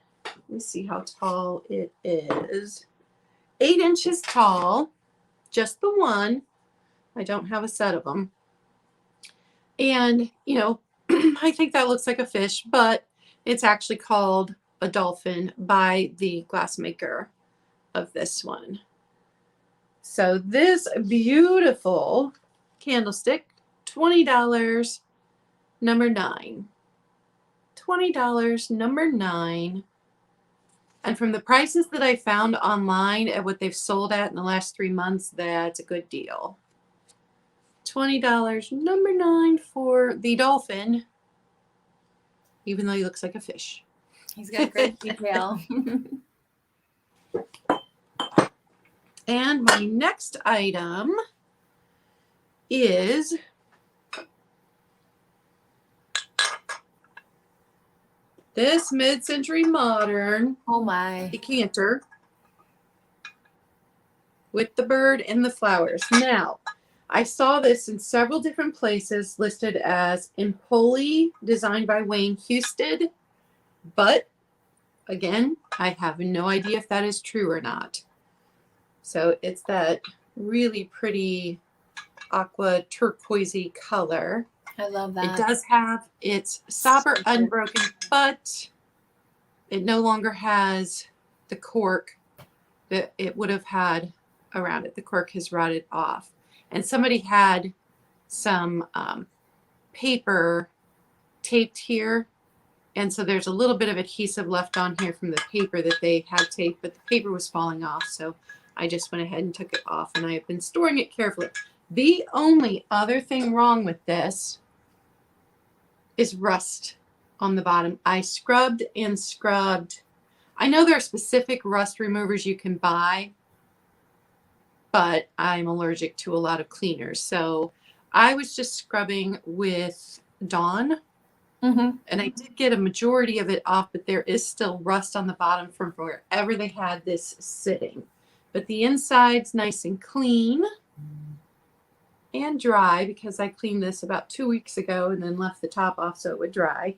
me see how tall it is. 8 inches tall, just the one. I don't have a set of them. And, I think that looks like a fish, but it's actually called a dolphin by the glassmaker of this one. So this beautiful candlestick, $20, number 9. $20, number 9. And from the prices that I found online at what they've sold at in the last 3 months, that's a good deal. $20, number 9 for the dolphin, even though he looks like a fish. He's got great detail. And my next item is this mid-century modern Oh my. decanter with the bird and the flowers. Now, I saw this in several different places listed as Empoli, designed by Wayne Husted, but again, I have no idea if that is true or not. So it's that really pretty aqua turquoisey color. I love that. It does have its stopper unbroken, but it no longer has the cork that it would have had around it. The cork has rotted off. And somebody had some paper taped here. And so there's a little bit of adhesive left on here from the paper that they had taped, but the paper was falling off. So I just went ahead and took it off, and I have been storing it carefully. The only other thing wrong with this is rust on the bottom. I scrubbed and scrubbed. I know there are specific rust removers you can buy, but I'm allergic to a lot of cleaners. So I was just scrubbing with Dawn, and I did get a majority of it off, but there is still rust on the bottom from wherever they had this sitting. But the inside's nice and clean and dry because I cleaned this about 2 weeks ago and then left the top off so it would dry.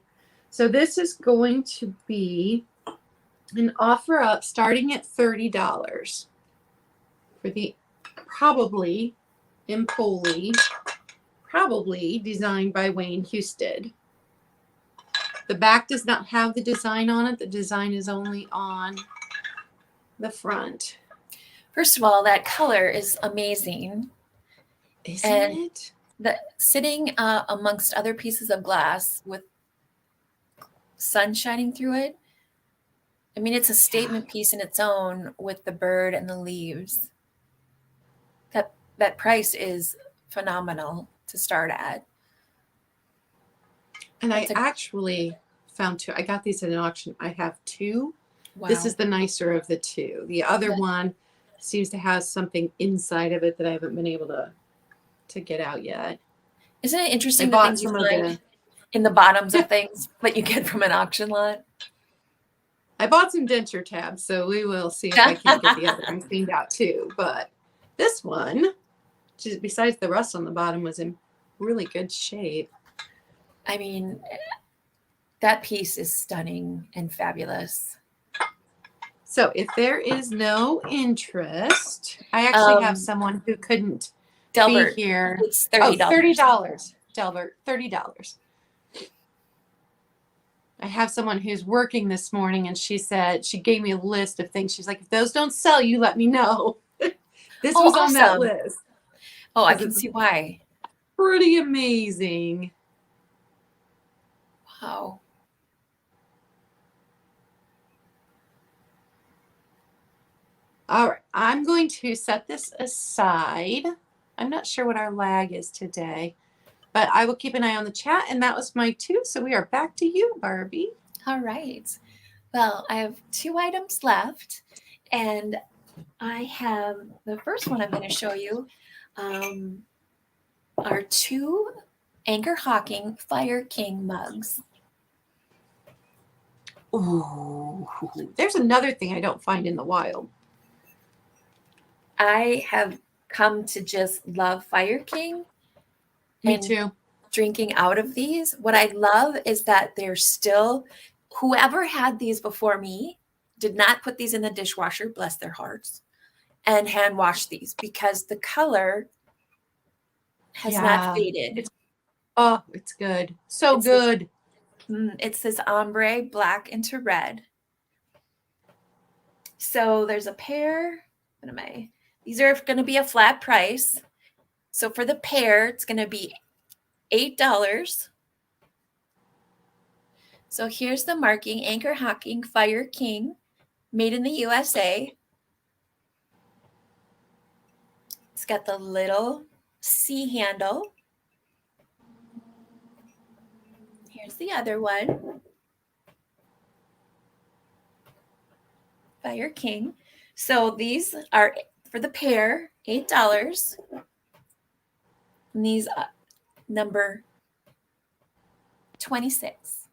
So this is going to be an offer up starting at $30 for the probably Empoli, probably designed by Wayne Husted. The back does not have the design on it. The design is only on the front. First of all, that color is amazing. Isn't it? Sitting amongst other pieces of glass with sun shining through it. I mean, it's a statement piece in its own with the bird and the leaves. That price is phenomenal to start at. And I actually found 2. I got these at an auction. I have 2. Wow. This is the nicer of the 2. The other one seems to have something inside of it that I haven't been able to get out yet. Isn't it interesting I the bought things you some of find in the bottoms of things that you get from an auction lot? I bought some denture tabs, so we will see if I can get the other one cleaned out too. But this one, just besides the rust on the bottom, was in really good shape. I mean, that piece is stunning and fabulous. So if there is no interest, I actually have someone who couldn't Delbert, be here. it's $30. $30. Delbert, $30. I have someone who's working this morning, and she said, she gave me a list of things. She's like, if those don't sell, you let me know. This was on that list. Oh, I can see why. Pretty amazing. Wow. All right, I'm going to set this aside. I'm not sure what our lag is today, but I will keep an eye on the chat, and that was my 2. So we are back to you, Barbie. All right. Well, I have 2 items left, and I have the first one I'm going to show you are 2 Anchor Hocking Fire King mugs. Ooh, there's another thing I don't find in the wild. I have come to just love Fire King. Me too. Drinking out of these. What I love is that they're still, whoever had these before me did not put these in the dishwasher, bless their hearts, and hand wash these because the color has not faded. It's good. So good. It's this ombre black into red. So there's a pair. What am I? These are going to be a flat price. So for the pair, it's going to be $8. So here's the marking, Anchor Hocking Fire King, made in the USA. It's got the little C handle. Here's the other one. Fire King. So these are, for the pair, $8. And these number 26.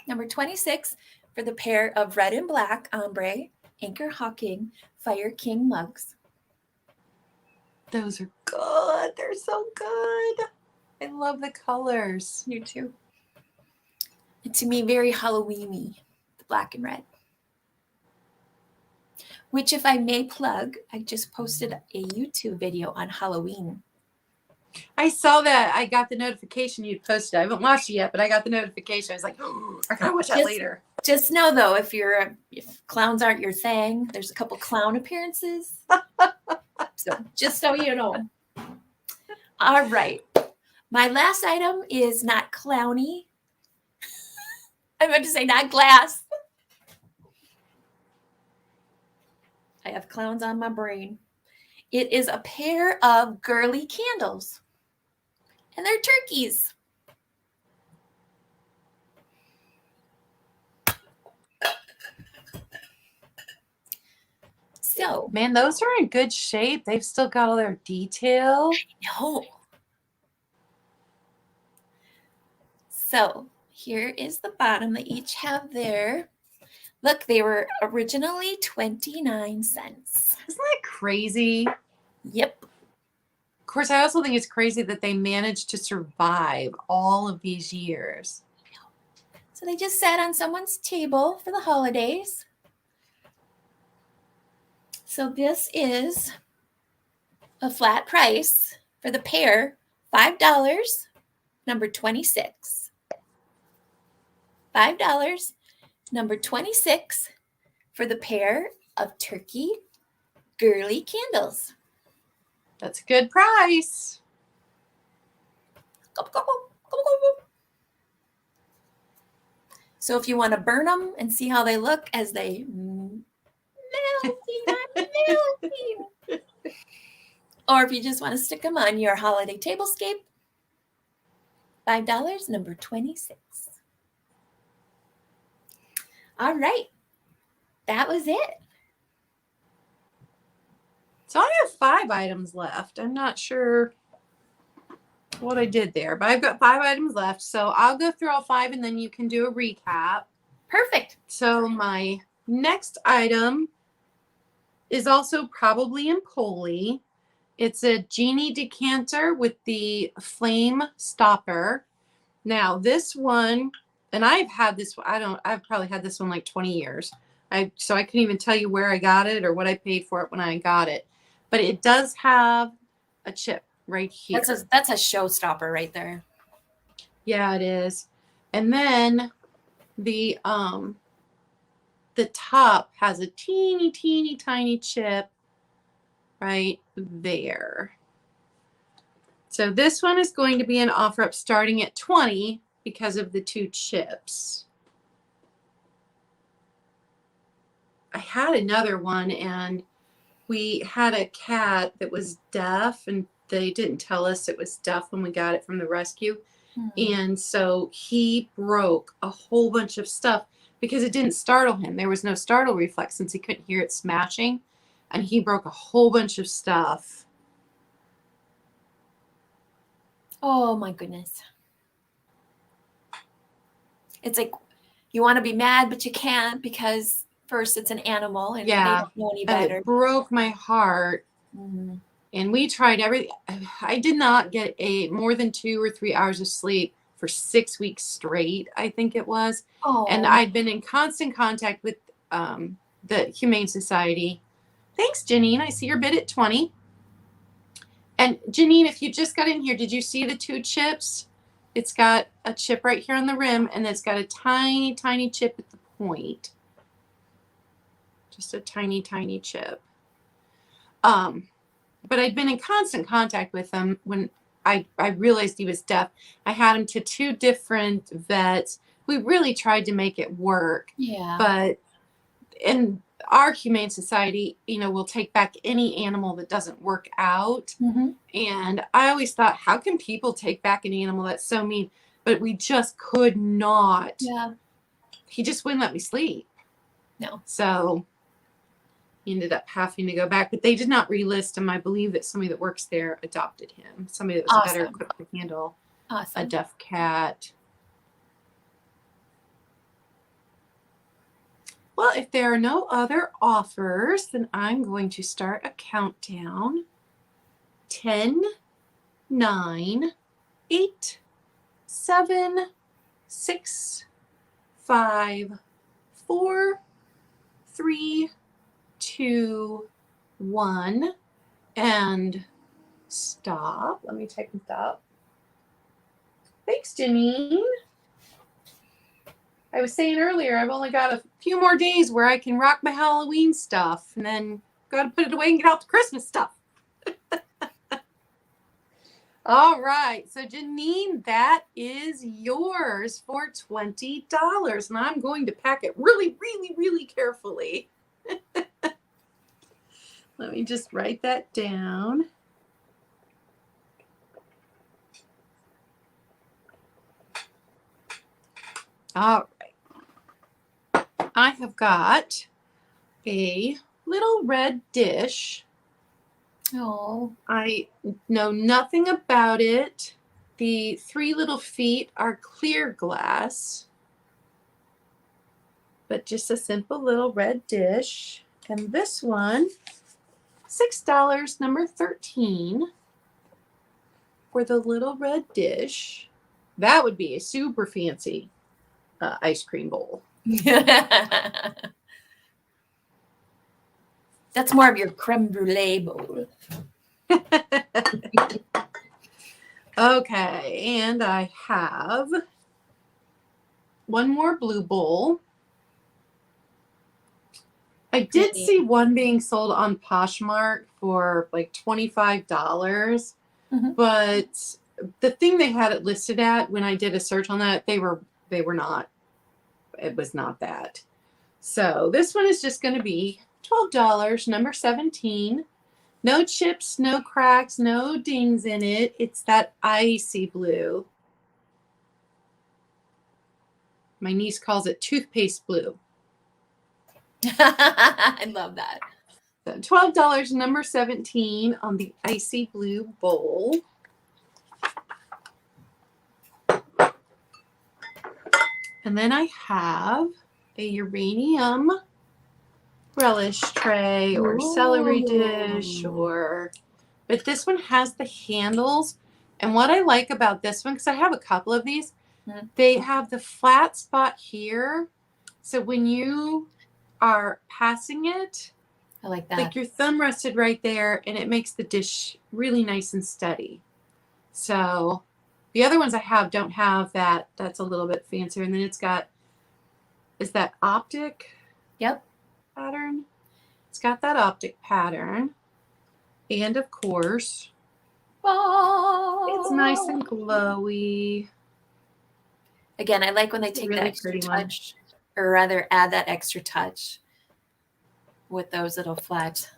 Number 26 for the pair of red and black ombre Anchor Hocking Fire King mugs. Those are good. They're so good. I love the colors. You too. And to me, very Halloween-y, the black and red. Which, if I may plug, I just posted a YouTube video on Halloween. I saw that. I got the notification you posted. I haven't watched it yet, but I got the notification. I was like, oh, I gotta watch that later. Just know, though, if clowns aren't your thing, there's a couple clown appearances. So just so you know. All right. My last item is not clowny. I meant to say not glass. I have clowns on my brain. It is a pair of girly candles. And they're turkeys. So, Man, those are in good shape. They've still got all their detail. no. So, here is the bottom. They each have their, look, they were originally 29 cents. Isn't that crazy? Yep. Of course, I also think it's crazy that they managed to survive all of these years. So they just sat on someone's table for the holidays. So this is a flat price for the pair, $5, number 26. $5, number 26 for the pair of turkey girly candles. That's a good price. So if you want to burn them and see how they look as they melting, or if you just want to stick them on your holiday tablescape, $5, number 26. All right. That was it. So I have 5 items left. I'm not sure what I did there, but I've got 5 items left. So I'll go through all 5 and then you can do a recap. Perfect. So my next item is also probably in Polly. It's a genie decanter with the flame stopper. Now this one, and I've had this, I've probably had this one like 20 years. So I couldn't even tell you where I got it or what I paid for it when I got it. But it does have a chip right here. That's a showstopper right there. Yeah, it is. And then the top has a teeny, teeny, tiny chip right there. So this one is going to be an offer up starting at 20 because of the 2 chips. I had another one and we had a cat that was deaf and they didn't tell us it was deaf when we got it from the rescue. And so he broke a whole bunch of stuff because it didn't startle him. There was no startle reflex since he couldn't hear it smashing. And he broke a whole bunch of stuff. Oh my goodness. It's like you want to be mad, but you can't because first it's an animal and they don't know any better. It broke my heart. Mm-hmm. And we tried everything. I did not get more than 2 or 3 hours of sleep for 6 weeks straight, I think it was. Oh. And I'd been in constant contact with the Humane Society. Thanks, Janine. I see your bid at 20. And Janine, if you just got in here, did you see the 2 chips? It's got a chip right here on the rim, and it's got a tiny, tiny chip at the point. Just a tiny, tiny chip. But I'd been in constant contact with him when I realized he was deaf. I had him to 2 different vets. We really tried to make it work. Yeah. But in our humane society, we'll take back any animal that doesn't work out. Mm-hmm. And I always thought, how can people take back an animal that's so mean? But we just could not. Yeah. He just wouldn't let me sleep. No. So he ended up having to go back, but they did not relist him. I believe that somebody that works there adopted him. Somebody that was better equipped to handle a deaf cat. Well, if there are no other offers, then I'm going to start a countdown. 10, 9, 8, 7, 6, 5, 4, 3, 2, 1, and stop. Let me type and stop. Thanks, Janine. I was saying earlier, I've only got a few more days where I can rock my Halloween stuff, and then got to put it away and get out the Christmas stuff. All right, so Janine, that is yours for $20, and I'm going to pack it really, really, really carefully. Let me just write that down. All right. I have got a little red dish. Oh. I know nothing about it. The 3 little feet are clear glass, but just a simple little red dish. And this one, $6, number 13, for the little red dish. That would be a super fancy ice cream bowl. That's more of your creme brulee bowl. Okay, and I have one more blue bowl. I did see one being sold on Poshmark for like $25, Mm-hmm. but the thing they had it listed at when I did a search on that, they were not. It was not that. So this one is just going to be $12, number 17. No chips, no cracks, no dings in it. It's that icy blue. My niece calls it toothpaste blue. I love that. So $12, number 17 on the icy blue bowl. And then I have a uranium relish tray or celery dish, but this one has the handles. And what I like about this one, because I have a couple of these, they have the flat spot here. So when you are passing it, I like that. Like your thumb rested right there, and it makes the dish really nice and steady. So the other ones I have don't have that. That's a little bit fancier. And then it's got, is that optic? Yep. Pattern. It's got that optic pattern. And of course, it's nice and glowy. Again, I like when they take that extra touch, or rather add that extra touch with those little flat.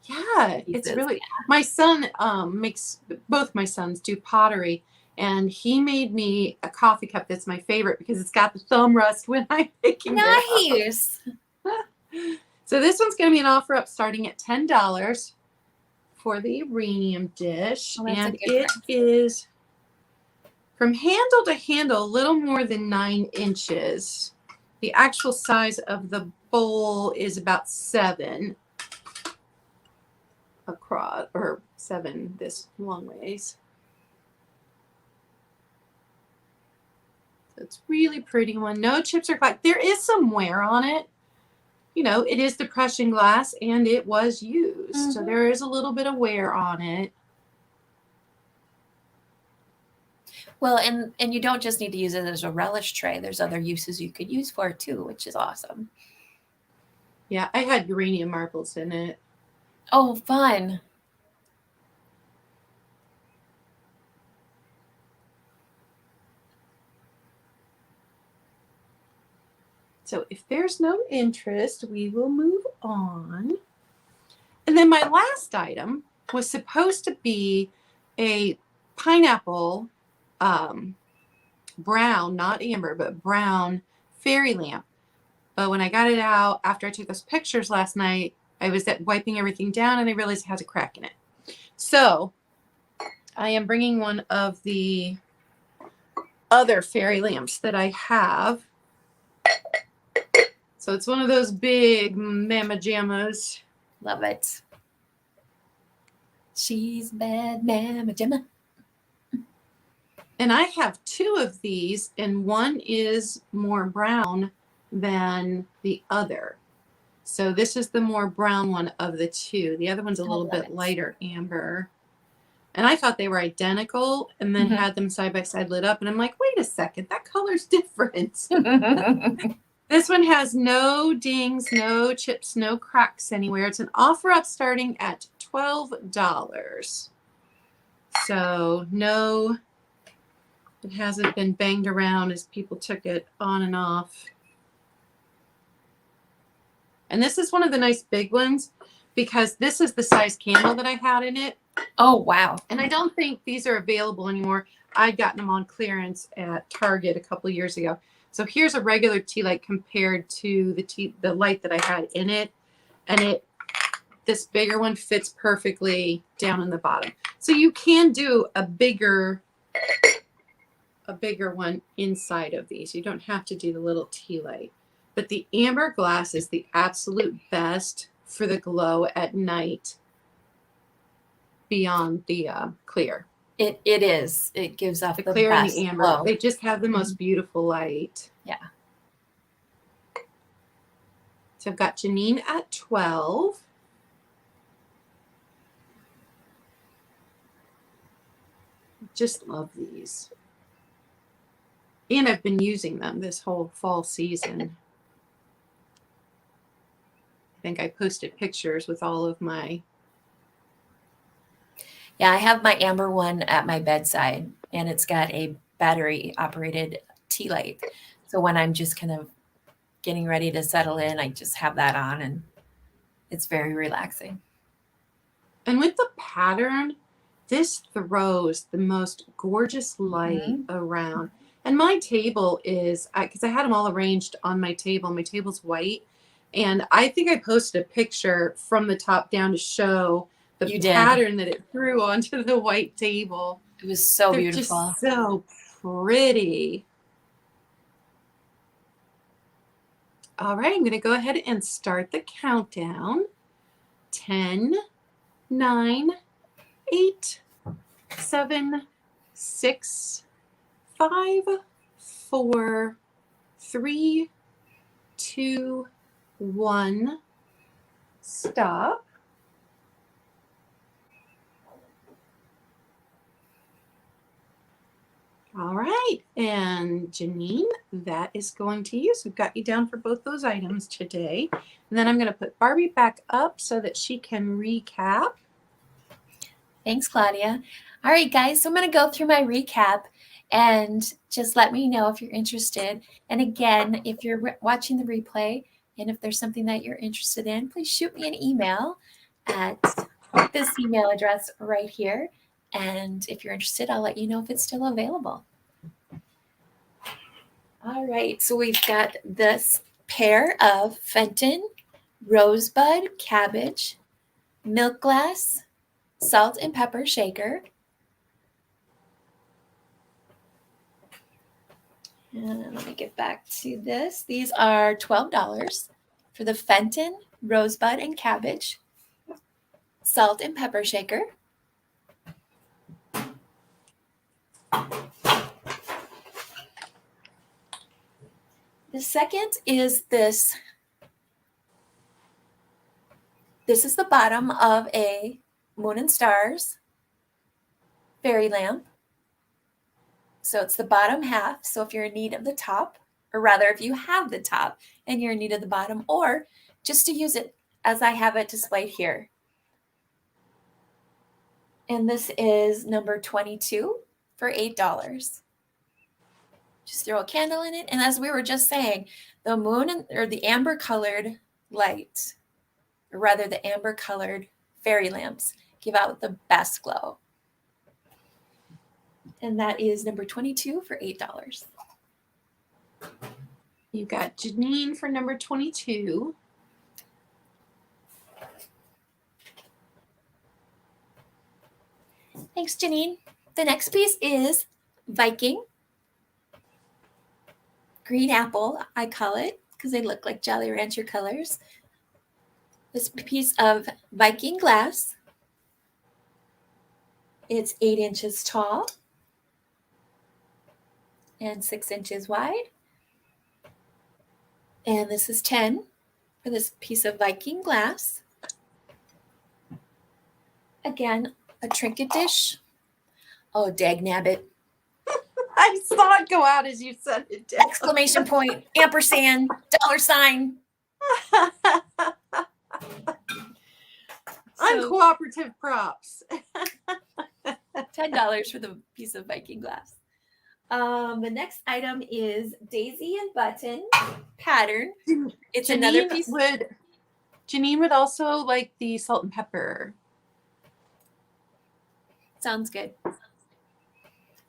Yeah, pieces. it's really, my son makes, both my sons do pottery, and he made me a coffee cup that's my favorite because it's got the thumb rest when I'm picking it up. Nice. So this one's going to be an offer up starting at $10 for the uranium dish. Oh, and it is from handle to handle a little more than 9 inches. The actual size of the bowl is about 7 across, or 7 this long ways. So it's really pretty one. No chips or crack. There is some wear on it. You know, it is depression glass and it was used. Mm-hmm. So there is a little bit of wear on it. Well, and you don't just need to use it as a relish tray. There's other uses you could use for it too, which is awesome. Yeah, I had uranium marbles in it. Oh, fun. So if there's no interest, we will move on. And then my last item was supposed to be a pineapple brown, not amber, but brown fairy lamp. But when I got it out after I took those pictures last night, I was wiping everything down and I realized it has a crack in it. So I am bringing one of the other fairy lamps that I have. So it's one of those big mama jammas. Love it. She's bad mama jamma. And I have two of these, and one is more brown than the other. So this is the more brown one of the two. The other one's a little bit lighter amber. And I thought they were identical, and then had them side by side lit up. And I'm like, wait a second, that color's different. This one has no dings, no chips, no cracks anywhere. It's an offer up starting at $12. So no, it hasn't been banged around as people took it on and off. And this is one of the nice big ones because this is the size candle that I had in it. Oh, wow. And I don't think these are available anymore. I'd gotten them on clearance at Target a couple of years ago. So here's a regular tea light compared to the light that I had in it. And this bigger one fits perfectly down in the bottom. So you can do a bigger one inside of these. You don't have to do the little tea light. But the amber glass is the absolute best for the glow at night beyond the clear. It is. It gives off the clear best and the amber. glow. They just have the most beautiful light. Yeah. So I've got Janine at 12. Just love these. And I've been using them this whole fall season. I think I posted pictures with all of my... Yeah, I have my amber one at my bedside, and it's got a battery-operated tea light. So when I'm just kind of getting ready to settle in, I just have that on, and it's very relaxing. And with the pattern, this throws the most gorgeous light around. And my table is, because I had them all arranged on my table. My table's white. And I think I posted a picture from the top down to show the pattern that it threw onto the white table. It was so beautiful. Just so pretty. All right, I'm going to go ahead and start the countdown. 10, 9, 8, 7, 6, 5, 4, 3, 2, 1. Stop. All right, and Janine, that is going to you. So we've got you down for both those items today. And then I'm going to put Barbie back up so that she can recap. Thanks, Claudia. All right, guys, so I'm going to go through my recap and just let me know if you're interested. And again, if you're watching the replay and if there's something that you're interested in, please shoot me an email at this email address right here. And if you're interested, I'll let you know if it's still available. All right, so we've got this pair of Fenton, Rosebud, Cabbage, Milk Glass, Salt and Pepper Shaker. And let me get back to this. These are $12 for the Fenton, Rosebud, and Cabbage, Salt and Pepper Shaker. The second is this. This is the bottom of a Moon and Stars fairy lamp. So it's the bottom half. So if you're in need of the top, or rather if you have the top and you're in need of the bottom, or just to use it as I have it displayed here, And this is number 22 for $8. Just throw a candle in it. And as we were just saying, the moon or the amber colored light, or rather the amber colored fairy lamps, give out the best glow. And that is number 22 for $8. You got Janine for number 22. Thanks, Janine. The next piece is Viking. Green apple, I call it, because they look like Jolly Rancher colors. This piece of Viking glass. It's 8 inches tall and 6 inches wide. And this is 10 for this piece of Viking glass. Again, a trinket dish. Oh, dag nabbit. I saw it go out as you said it. Did. Exclamation point, ampersand, $sign. Uncooperative props. $10 for the piece of Viking glass. The next item is Daisy and Button pattern. It's Janine another piece. Janine would also like the salt and pepper. Sounds good.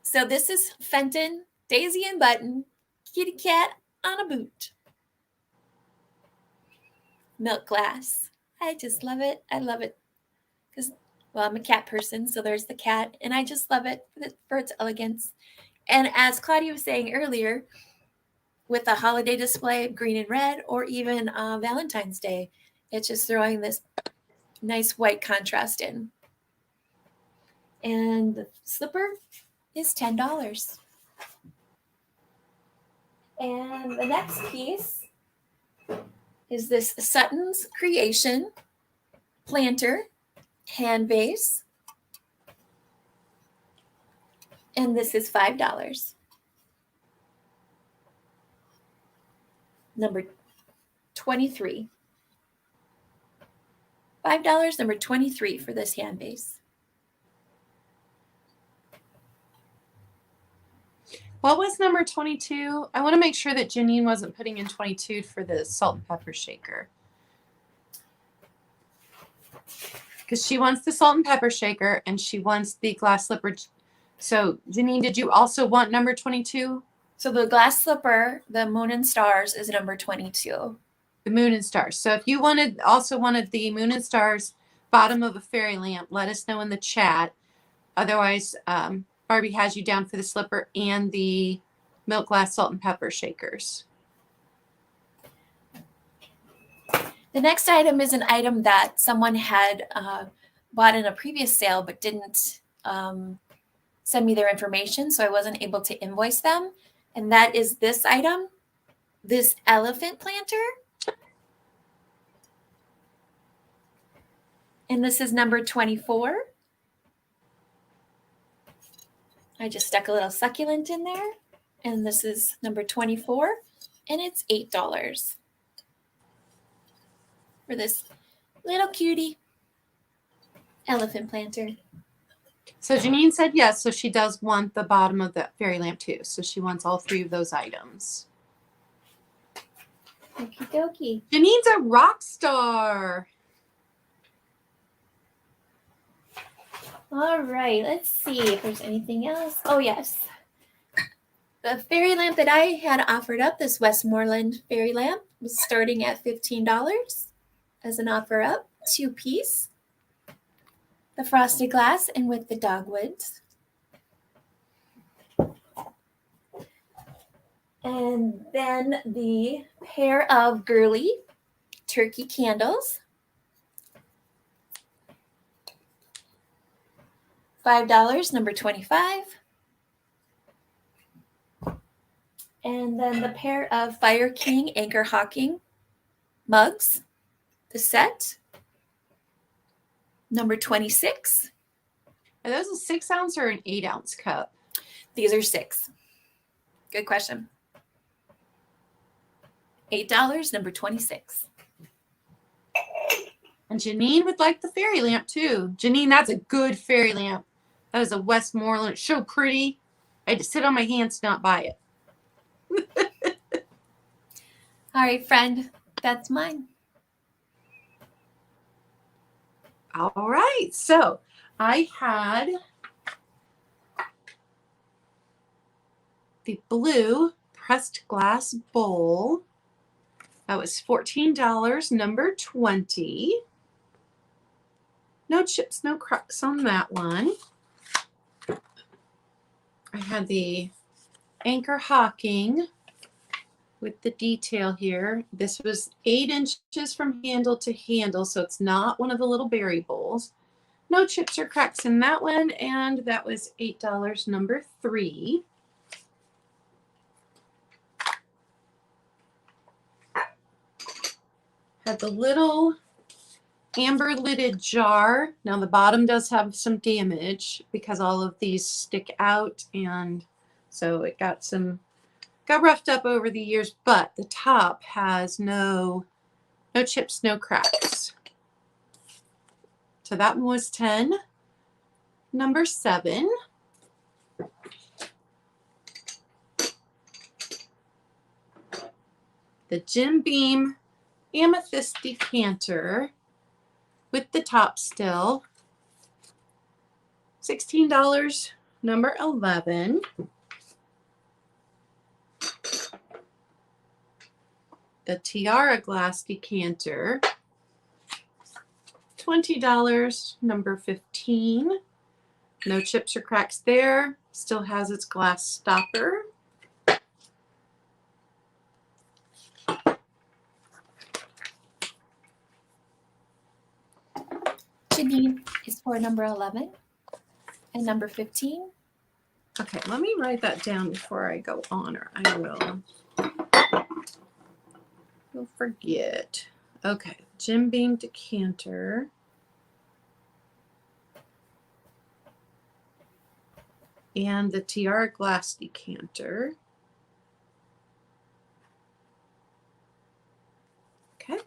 So this is Fenton, Daisy and Button, kitty cat on a boot. Milk glass. I just love it. I love it. Because, well, I'm a cat person, so there's the cat. And I just love it for its elegance. And as Claudia was saying earlier, with a holiday display, green and red, or even Valentine's Day, it's just throwing this nice white contrast in. And the slipper is $10. And the next piece is this Sutton's Creation planter hand vase. And this is $5. Number 23. $5, number 23 for this hand vase. What was number 22? I want to make sure that Janine wasn't putting in 22 for the salt and pepper shaker. Because she wants the salt and pepper shaker and she wants the glass slipper. So, Janine, did you also want number 22? So the glass slipper, the moon and stars, is number 22. The moon and stars. So if you also wanted the moon and stars bottom of a fairy lamp, let us know in the chat. Otherwise, Barbie has you down for the slipper and the milk glass salt and pepper shakers. The next item is an item that someone had bought in a previous sale but didn't send me their information, so I wasn't able to invoice them. And that is this item, this elephant planter. And this is number 24. I just stuck a little succulent in there. And this is number 24. And it's $8 for this little cutie elephant planter. So Janine said yes, so she does want the bottom of the fairy lamp too. So she wants all three of those items. Okie dokie. Janine's a rock star. All right, let's see if there's anything else. Oh, yes. The fairy lamp that I had offered up, this Westmoreland fairy lamp, was starting at $15 as an offer up, 2-piece. The frosted glass and with the dogwoods. And then the pair of girly turkey candles. $5, number 25. And then the pair of Fire King Anchor Hocking mugs, the set, number 26. Are those a 6-ounce or an 8-ounce cup? These are 6. Good question. $8, number 26. And Janine would like the fairy lamp too. Janine, that's a good fairy lamp. That was a Westmoreland. It's so pretty. I had to sit on my hands to not buy it. All right, friend, that's mine. All right, so I had the blue pressed glass bowl. That was $14, number 20. No chips, no cracks on that one. I had the Anchor Hocking with the detail here. This was 8 inches from handle to handle, so it's not one of the little berry bowls. No chips or cracks in that one, and that was $8, number 3. Had the little amber lidded jar. Now the bottom does have some damage because all of these stick out, and so it got roughed up over the years, but the top has no chips, no cracks. So that one was 10. Number 7. The Jim Beam Amethyst Decanter with the top still. $16, number 11. The Tiara glass decanter. $20, number 15. No chips or cracks there. Still has its glass stopper. Janine is for number 11 and number 15. Okay, let me write that down before I go on, or I will forget. Okay, Jim Beam decanter. And the Tiara glass decanter. Okay.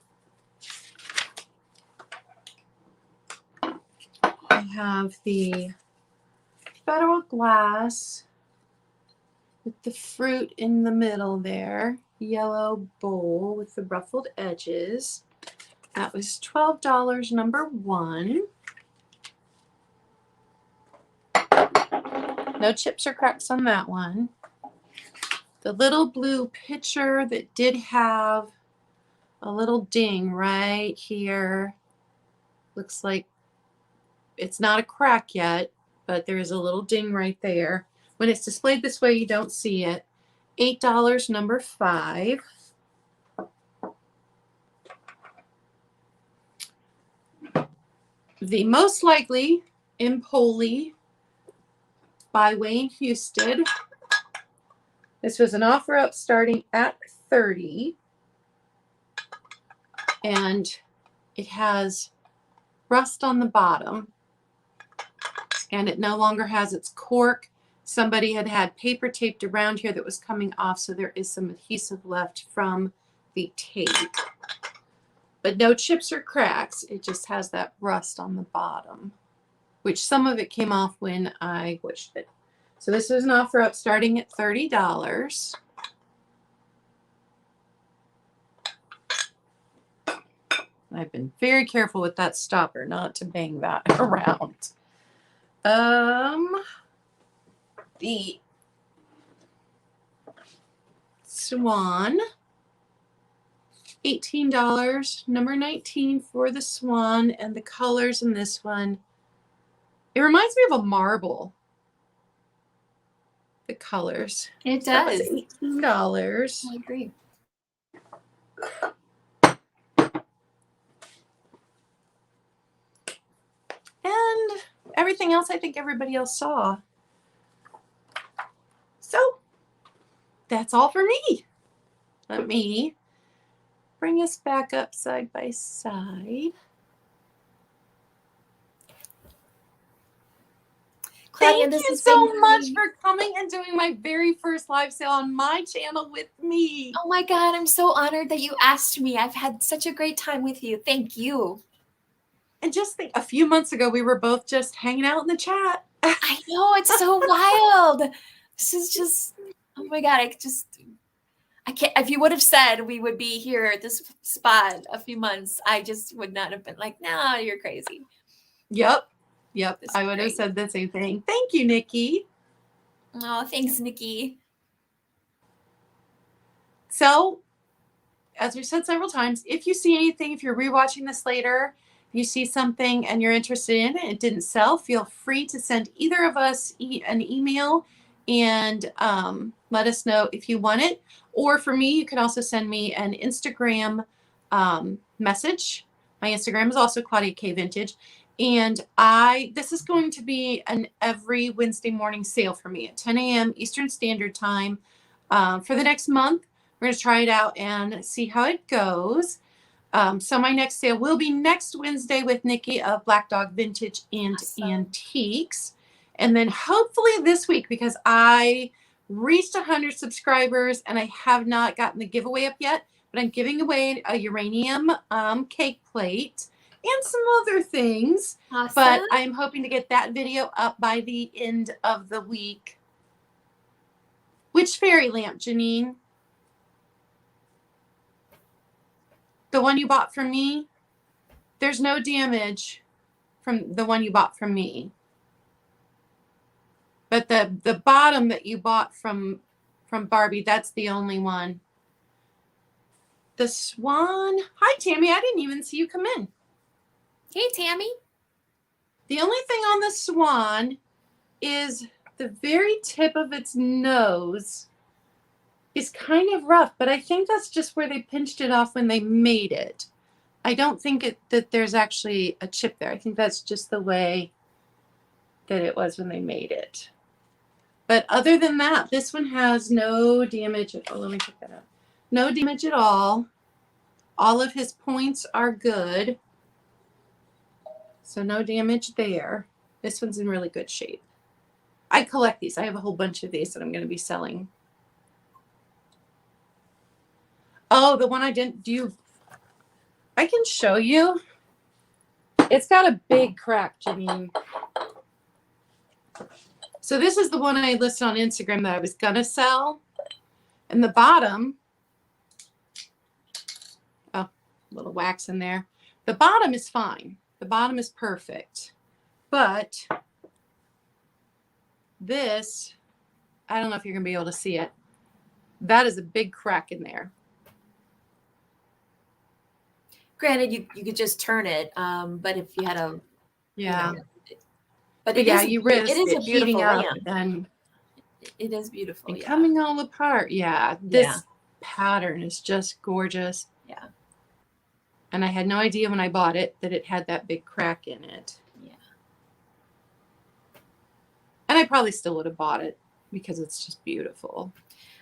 I have the Federal glass with the fruit in the middle there. Yellow bowl with the ruffled edges. That was $12, number 1. No chips or cracks on that one. The little blue pitcher that did have a little ding right here. Looks like it's not a crack yet, but there is a little ding right there. When it's displayed this way, you don't see it. $8, number 5. The Most Likely Impoli by Wayne Houston. This was an offer up starting at $30. And it has rust on the bottom. And it no longer has its cork. Somebody had paper taped around here that was coming off, so there is some adhesive left from the tape. But no chips or cracks. It just has that rust on the bottom, which some of it came off when I squished it. So this is an offer up starting at $30. I've been very careful with that stopper not to bang that around. The Swan, $18, number 19 for the Swan, and the colors in this one, it reminds me of a marble. The colors. It That was does. $18. I agree. And everything else I think everybody else saw. So that's all for me. Let me bring us back up side by side. Claudia, Thank you so much for coming and doing my very first live sale on my channel with me. Oh my God, I'm so honored that you asked me. I've had such a great time with you. Thank you. And just think, a few months ago, we were both just hanging out in the chat. I know, it's so wild. This is just, oh my God, I can't, if you would have said we would be here at this spot a few months, I just would not have been like, no, you're crazy. Yep. I would have said the same thing. Thank you, Nikki. Oh, thanks, Nikki. So, as we've said several times, if you see anything, if you're rewatching this later, if you see something and you're interested in it, it didn't sell, feel free to send either of us an email and let us know if you want it. Or for me, you can also send me an Instagram message. My Instagram is also Claudia K Vintage. And this is going to be an every Wednesday morning sale for me at 10 a.m. Eastern Standard Time for the next month. We're going to try it out and see how it goes. So my next sale will be next Wednesday with Nikki of Black Dog Vintage and Antiques. And then hopefully this week, because I reached 100 subscribers and I have not gotten the giveaway up yet, but I'm giving away a uranium cake plate and some other things. Awesome. But I'm hoping to get that video up by the end of the week. Which fairy lamp, Janine? The one you bought from me? There's no damage from the one you bought from me. But the bottom that you bought from Barbie, that's the only one. The Swan. Hi, Tammy. I didn't even see you come in. Hey, Tammy. The only thing on the Swan is the very tip of its nose is kind of rough, but I think that's just where they pinched it off when they made it. I don't think that there's actually a chip there. I think that's just the way that it was when they made it. But other than that, this one has no damage at all. Let me pick that up. No damage at all. All of his points are good. So no damage there. This one's in really good shape. I collect these. I have a whole bunch of these that I'm going to be selling. Oh, the one I didn't do. I can show you. It's got a big crack, Janine. So this is the one I listed on Instagram that I was going to sell. And the bottom, oh, a little wax in there. The bottom is fine. The bottom is perfect. But this, I don't know if you're going to be able to see it. That is a big crack in there. Granted, you could just turn it, but if you had a, yeah, you know, but it yeah, is, you risk it is a beautiful lamp. And it is beautiful. And coming all apart. Yeah, this pattern is just gorgeous. Yeah. And I had no idea when I bought it that it had that big crack in it. Yeah. And I probably still would have bought it because it's just beautiful.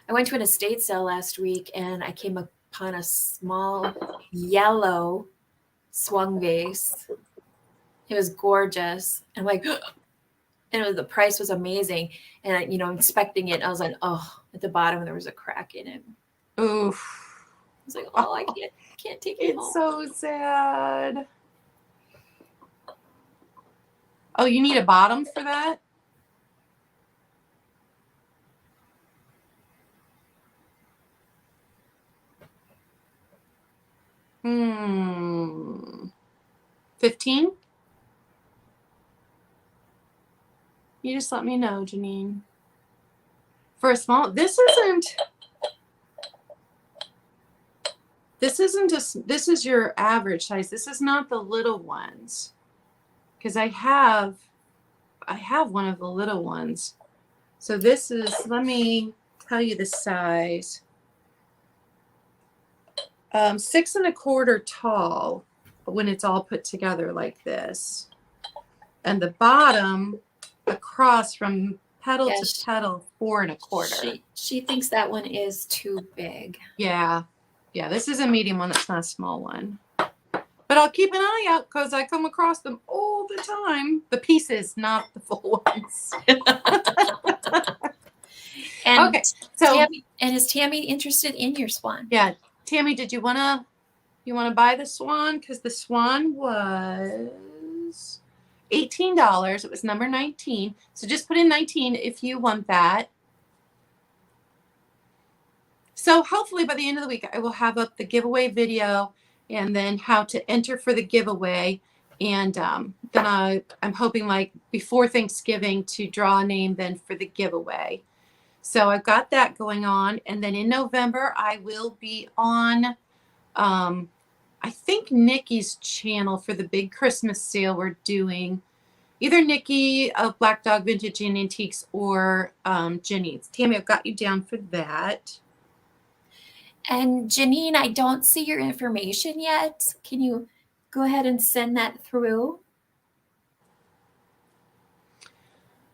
I went to an estate sale last week and I came upon a small yellow swung vase. It was gorgeous. And I'm like, and the price was amazing. And, inspecting it, I was like, oh, at the bottom, there was a crack in it. Oof. I was like, oh, I can't take it home. It's so sad. Oh, you need a bottom for that? $15? You just let me know, Janine. For a small, this is your average size. This is not the little ones. Because I have one of the little ones. So this is, let me tell you the size. 6 1/4 tall when it's all put together like this. And the bottom across from petal to petal 4 1/4. She thinks that one is too big. Yeah. Yeah, this is a medium one. That's not a small one. But I'll keep an eye out because I come across them all the time. The pieces, not the full ones. And okay. So is Tammy interested in your Swan? Yeah. Tammy, did you wanna buy the Swan? Because the Swan was $18. It was number 19. So just put in 19 if you want that. So hopefully by the end of the week, I will have up the giveaway video and then how to enter for the giveaway. And then I'm hoping like before Thanksgiving to draw a name then for the giveaway. So I've got that going on. And then in November, I will be on, I think Nikki's channel for the big Christmas sale we're doing. Either Nikki of Black Dog Vintage and Antiques or Jenny's. Tammy, I've got you down for that. And Janine, I don't see your information yet. Can you go ahead and send that through?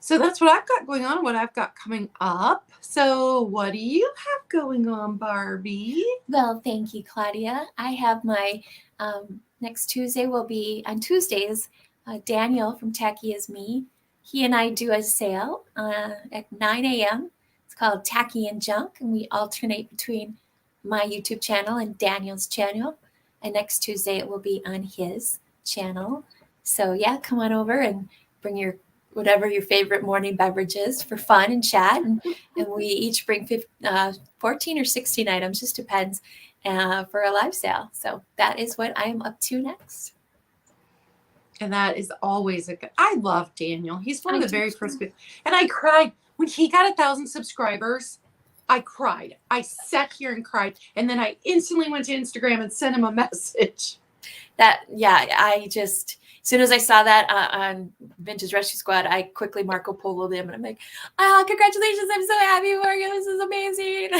So that's what I've got going on, what I've got coming up. So what do you have going on, Barbie? Well, thank you, Claudia. I have my next Tuesday will be on Tuesdays. Daniel from Tacky Is Me. He and I do a sale at 9 a.m. It's called Tacky and Junk, and we alternate between my YouTube channel and Daniel's channel. And next Tuesday it will be on his channel. So yeah, come on over and bring your whatever your favorite morning beverage is for fun and chat. And we each bring 14 or 16 items, just depends, for a live sale. So that is what I am up to next. And that is always a good. I love Daniel. He's one of the very first people. And I cried when he got 1,000 subscribers. I cried. I sat here and cried. And then I instantly went to Instagram and sent him a message. I just, as soon as I saw that on Vintage Rescue Squad, I quickly Marco Polo'd him and I'm like, congratulations. I'm so happy for you. This is amazing.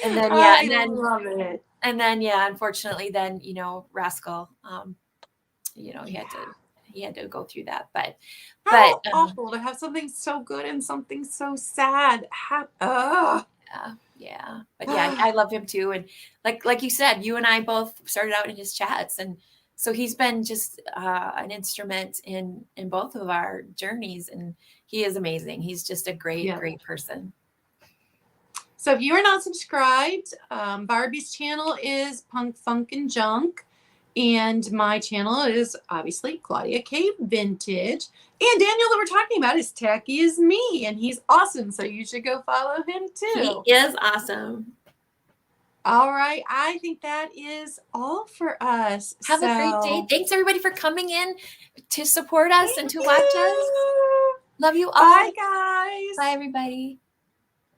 And then, I love it. And then, unfortunately then, Rascal, he had to go through that, but awful to have something so good and something so sad. But I love him too. And like you said, you and I both started out in his chats. And so he's been just an instrument in both of our journeys. And he is amazing. He's just a great person. So if you are not subscribed, Barbie's channel is Punk, Funk, and Junk. And my channel is obviously Claudia K. Vintage. And Daniel that we're talking about is Tacky Is Me. And he's awesome. So you should go follow him too. He is awesome. All right. I think that is all for us. Have a great day. Thanks everybody for coming in to support us and to watch us. Love you all. Bye, guys. Bye, everybody.